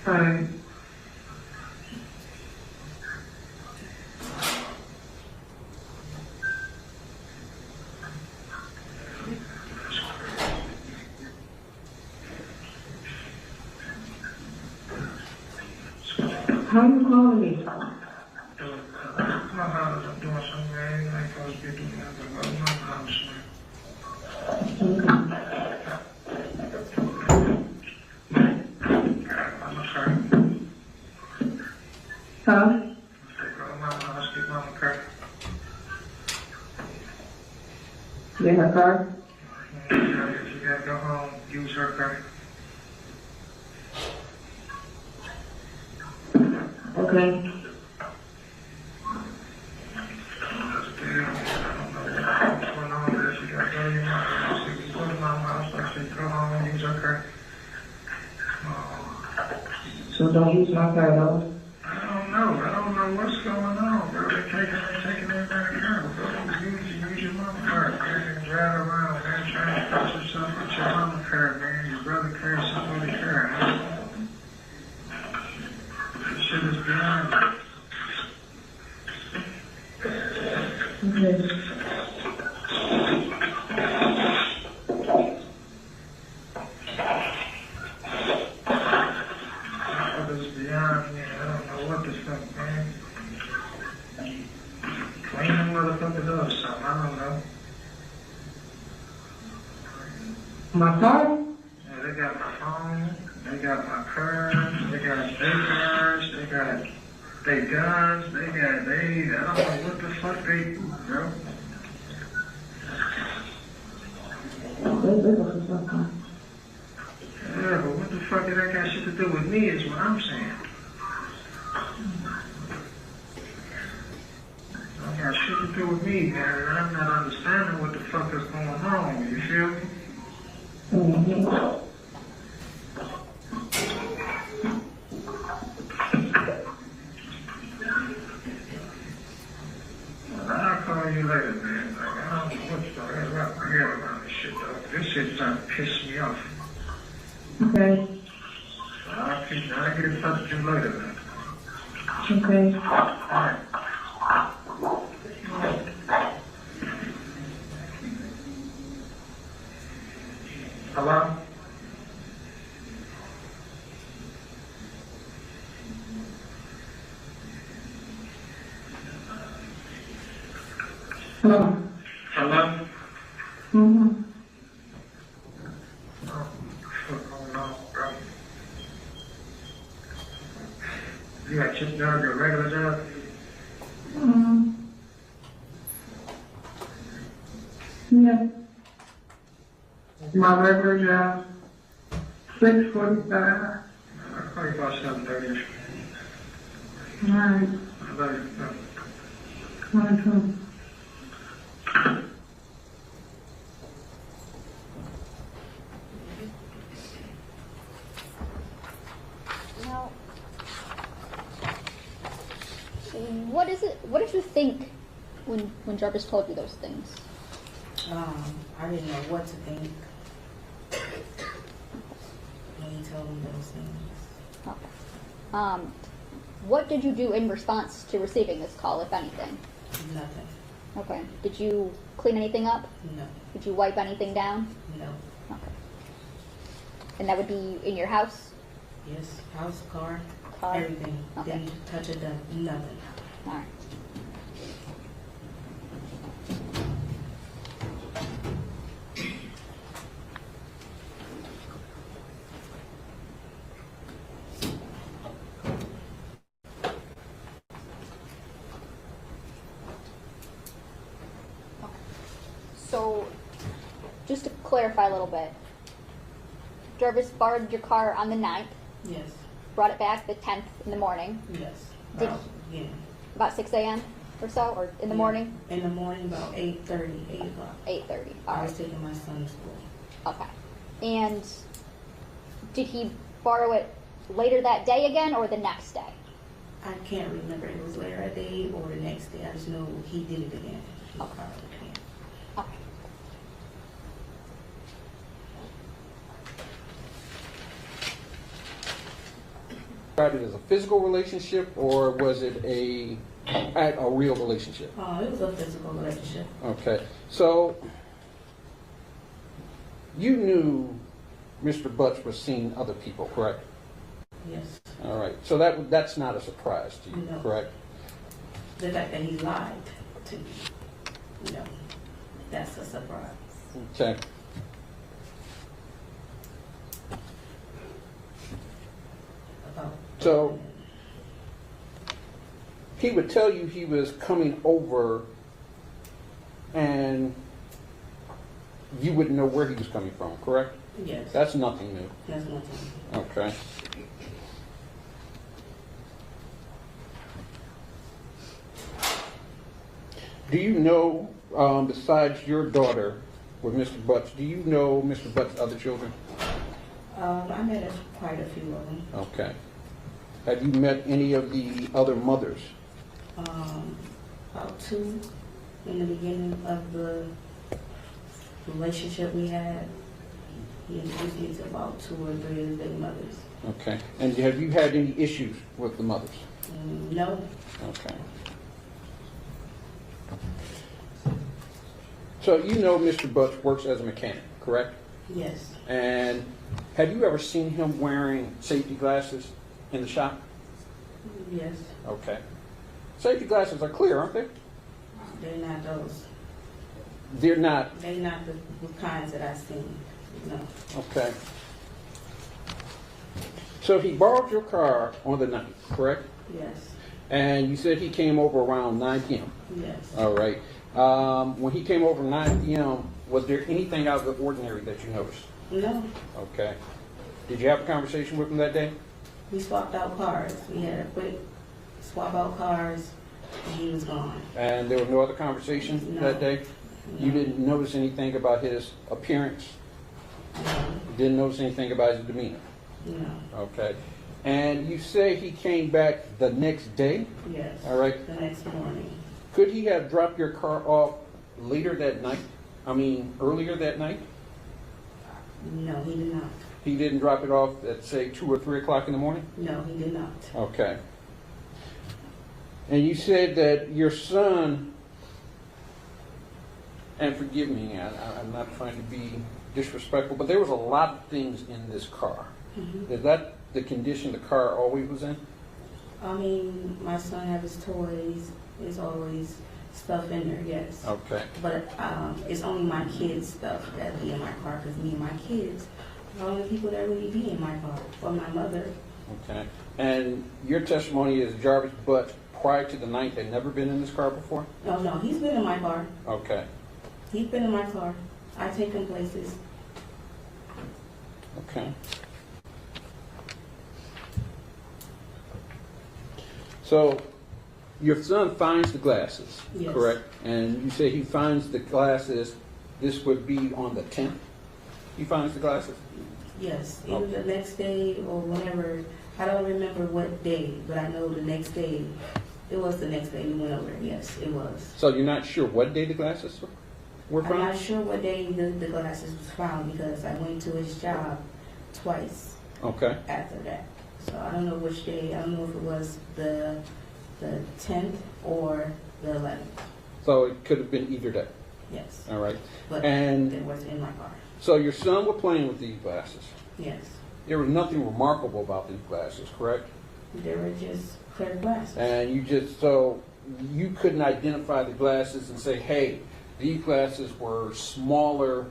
Alright. How you calling me? My house, I'm doing something I ain't supposed to be doing. I go to my house, man. I'm a car. Huh? Go to my house, get mama a car. Get her car? If you gotta go home, use her car. Okay. So don't use my car, though. I don't know what's going on, bro. They're taking everything out, bro. Use your mama car, man. Drive around, man. Try to fix yourself with your mama car, man. Your brother car, somebody's car, man. This shit is beyond me. Okay. What is beyond me? I don't know what the fuck, man. Clean them motherfuckers up or something. I don't know. My car? Yeah, they got my phone. They got my cars. They got their cars. They got their guns. I don't know what the fuck they do, bro. Yeah, but what the fuck did that got shit to do with me is what I'm saying. That got shit to do with me, man, and I'm not understanding what the fuck is going on, you feel me? Mm-hmm. I'll call you later, man. Like, I don't know what's going on. Wrap my head around this shit, though. This shit's starting to piss me off. Okay. I'll get in touch with you later, man. Okay. Alright. Hello? Hello. Hello? Mm-hmm. What's going on, bro? You got your job, your regular job? Mm-hmm. Yeah. My regular job. 6:45. I'll call you about 7:30. Alright. I love you. Alright, cool. Now, what did you think when Jarvis told you those things? I didn't know what to think when he told me those things. Okay. What did you do in response to receiving this call, if anything? Nothing. Okay. Did you clean anything up? No. Did you wipe anything down? No. Okay. And that would be in your house? Yes. House, car, Car? everything. Okay. Didn't touch it, nothing. All right. So, just to clarify a little bit, Jarvis borrowed your car on the 9th, Yes, brought it back the 10th in the morning, yes. Did- Yeah. about 6 a.m. or so, or in the morning? In the morning, about 8:30, 8 o'clock. 8:30. I All was right. taking my son to school. Okay. And did he borrow it later that day again or the next day? I can't remember if it was later that day or the next day. I just know he did it again. He Okay. borrowed it again. Okay. Described it as a physical relationship, or was it a real relationship? It was a physical relationship. Okay, so you knew Mr. Butts was seeing other people, correct? Yes. All right, so that's not a surprise to you, No. correct? The fact that he lied to me, that's a surprise. Okay. About So he would tell you he was coming over, and you wouldn't know where he was coming from, correct? Yes. That's nothing new. That's nothing. Okay. Do you know, besides your daughter with Mr. Butts, do you know Mr. Butts' other children? I met quite a few of them. Okay. Have you met any of the other mothers? About 2 in the beginning of the relationship we had. He introduced me to about 2 or 3 of his baby mothers. Okay. And have you had any issues with the mothers? No. Okay. So you know Mr. Butts works as a mechanic, correct? Yes. And have you ever seen him wearing safety glasses in the shop? Yes. Okay. Safety glasses are clear, aren't they? They're not those. They're not. They're not the kinds that I've seen. No. Okay. So he borrowed your car on the 9th, correct? Yes. And you said he came over around 9 p.m. Yes. All right. When he came over 9 p.m., was there anything out of the ordinary that you noticed? No. Okay. Did you have a conversation with him that day? We swapped out cars. We had a quick swap out cars, and he was gone. And there was no other conversation No. that day? You didn't notice anything about his appearance? Didn't notice anything about his demeanor? No. Okay. And you say he came back the next day? Yes. All right. The next morning. Could he have dropped your car off later that night? I mean, earlier that night? No, he did not. He didn't drop it off at, say, 2 or 3 o'clock in the morning? No, he did not. Okay. And you said that your son, and forgive me, I'm not trying to be disrespectful, but there was a lot of things in this car. Mhm. Is that the condition the car always was in? I mean, my son have his toys. There's always stuff in there, yes. Okay. But it's only my kids' stuff that be in my car, because me and my kids are the only people that really be in my car, or my mother. Okay. And your testimony is Jarvis Butts, prior to the 9th, had never been in this car before? No, he's been in my car. Okay. He's been in my car. I take him places. Okay. So, your son finds the glasses, Yes. correct? And you say he finds the glasses, this would be on the 10th? He finds the glasses? Yes, either the next day or whenever. I don't remember what day, but I know the next day. It was the next day we went over. Yes, it was. So you're not sure what day the glasses were I'm found? not sure what day the glasses was found, because I went to his job twice Okay. after that. So I don't know which day. I don't know if it was the 10th or the 11th. So it could have been either day. Yes. All right. But And it was in my car. so your son was playing with these glasses. Yes. There was nothing remarkable about these glasses, correct? They were just clear glasses. And so you couldn't identify the glasses and say, hey, these glasses were smaller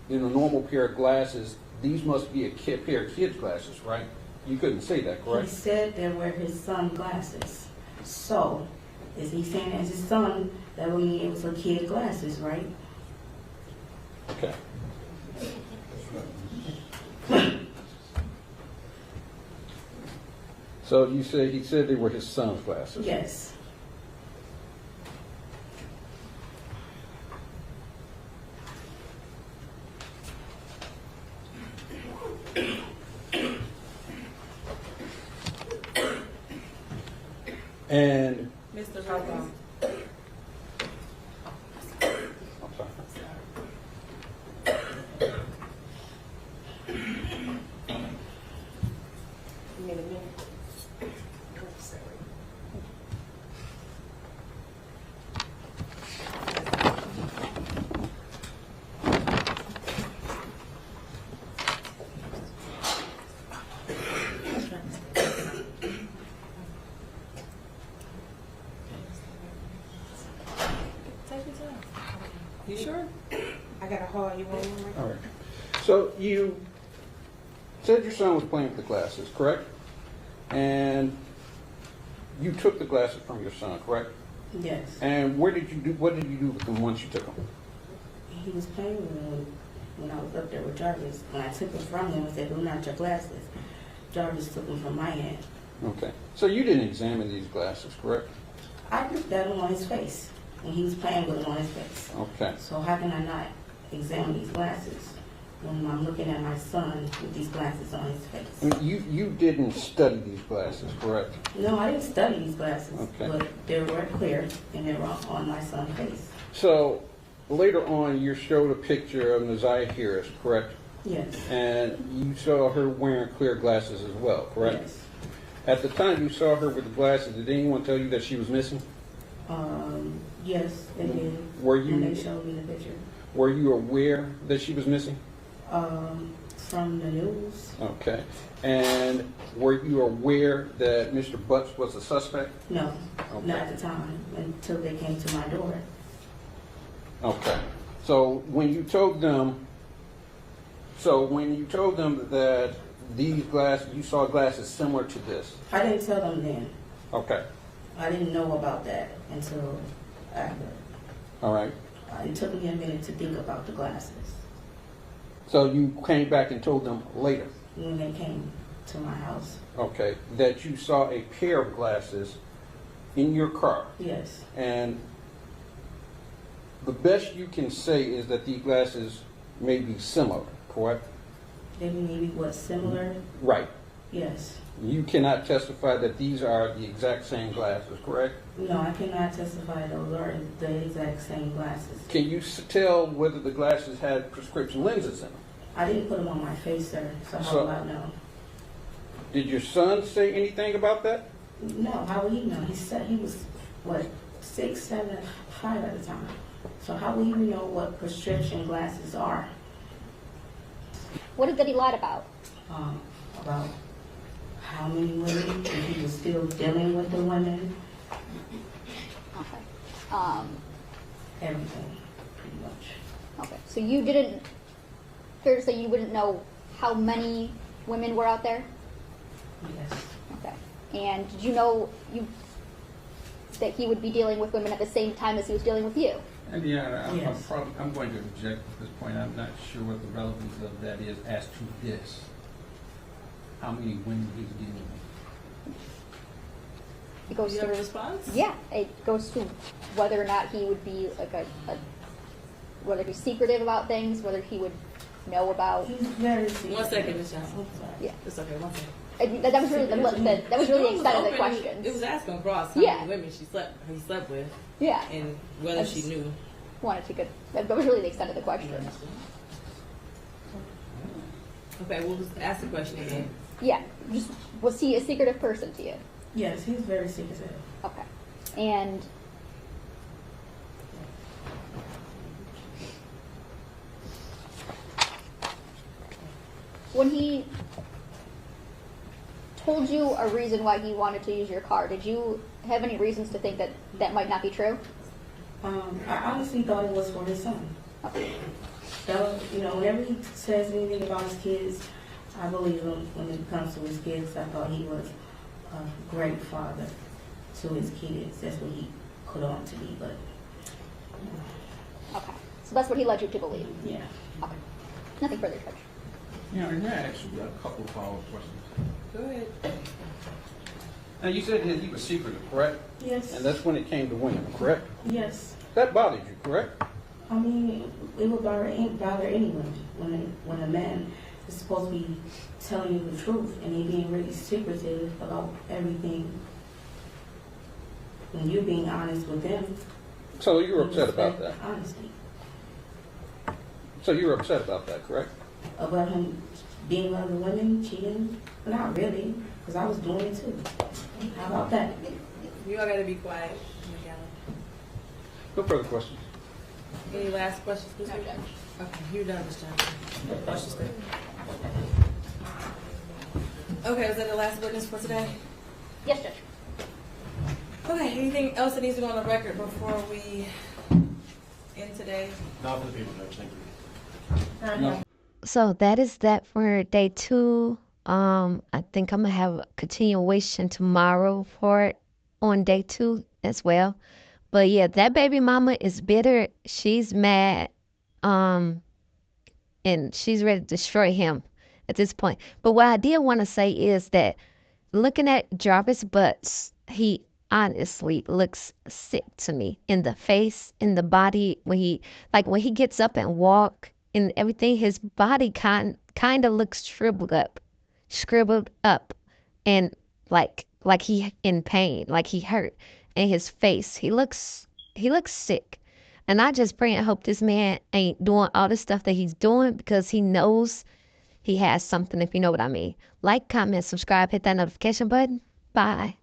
than a normal pair of glasses. These must be a pair of kids' glasses, right? You couldn't say that, He correct? said they were his son glasses. So, is he saying as his son, that would mean it was a kid glasses, right? Okay. So you say he said they were his son's glasses? Yes. And Mr. Hawkins. I'm sorry. You sure? I got a haul. You want one? All right. So you said your son was playing with the glasses, correct? And you took the glasses from your son, correct? Yes. And what did you do with them once you took them? He was playing with me when I was up there with Jarvis. When I took them from him and said, "Those are not your glasses," Jarvis took them from my hand. Okay. So you didn't examine these glasses, correct? I looked at them on his face when he was playing with them on his face. Okay. So how can I not examine these glasses when I'm looking at my son with these glasses on his face? I mean, you didn't study these glasses, correct? No, I didn't study these glasses, Okay. but they were clear and they were on my son's face. So later on, you showed a picture of Naziah Harris, correct? Yes. And you saw her wearing clear glasses as well, correct? Yes. At the time you saw her with the glasses, did anyone tell you that she was missing? Yes, they did. Were you- When they showed me the picture. Were you aware that she was missing? From the news. Okay. And were you aware that Mr. Butts was a suspect? No, Okay. not at the time, until they came to my door. Okay. So when you told them that these glasses, you saw glasses similar to this. I didn't tell them then. Okay. I didn't know about that until after. All right. It took me a minute to think about the glasses So you came back and told them later. when they came to my house. Okay. That you saw a pair of glasses in your car. Yes. And the best you can say is that these glasses may be similar, correct? They maybe was similar. Right. Yes. You cannot testify that these are the exact same glasses, correct? No, I cannot testify those are the exact same glasses. Can you tell whether the glasses had prescription lenses in them? I didn't put them on my face, sir, so how will I know? Did your son say anything about that? No, how would he know? He said he was, what, 6, 7, 5 at the time. So how would he know what prescription glasses are? What is it he lied about? About how many women, if he was still dealing with the women, Okay. everything, pretty much. Okay. So you didn't, fair to say you wouldn't know how many women were out there? Yes. Okay. And did you know that he would be dealing with women at the same time as he was dealing with you? Indiana, Yes. I'm going to object at this point. I'm not sure what the relevance of that is as to this. How many women he's dealing with. It goes Do you to have a response? Yeah, it goes to whether or not he would be like whether he's secretive about things, whether he would know about. He's very secretive. 1 second, Ms. Johnson. Yeah. It's okay, 1 second. That was really that was really the It was extent of the open. questions. It was asking across how Yeah. many women he slept with, Yeah. and whether she knew. Wanted to get that was really the extent of the questions. Okay, we'll just ask the question again. Yeah. Just was he a secretive person to you? Yes, he's very secretive. Okay. And when he told you a reason why he wanted to use your car, did you have any reasons to think that that might not be true? I honestly thought it was for his son. Okay. So, whenever he says anything about his kids, I believe him when it comes to his kids. I thought he was a great father to his kids. That's what he put on to me, but Okay. So that's what he led you to believe? Yeah. Okay. Nothing further, Judge. Yeah, and I ask you a couple of follow-up questions. Go ahead. Now, you said that he was secretive, correct? Yes. And that's when it came to women, correct? Yes. That bothered you, correct? I mean, it would bother anyone when a man is supposed to be telling you the truth and he being really secretive about everything. When you being honest with them. So you were you upset about respect that? Honesty. So you were upset about that, correct? About him being with other women, cheating? Not really, because I was doing it too. How about that? You all gotta be quiet. Miguel. No further questions. Any last questions, please? No, Judge. Okay, you're done, Ms. Johnson. Questions, good. Okay, is that the last witness for today? Yes, Judge. Okay, anything else that needs to go on the record before we end today? Not for the people, Judge, thank you. No. So that is that for day 2. I think I'm gonna have a continuation tomorrow for it on day 2 as well. But yeah, that baby mama is bitter. She's mad. And she's ready to destroy him at this point. But what I did want to say is that looking at Jarvis Butts, he honestly looks sick to me in the face, in the body. When he gets up and walk and everything, his body kind of looks scribbled up, and like he in pain, like he hurt. And his face, he looks sick. And I just pray and hope this man ain't doing all the stuff that he's doing, because he knows he has something, if you know what I mean. Like, comment, subscribe, hit that notification button. Bye.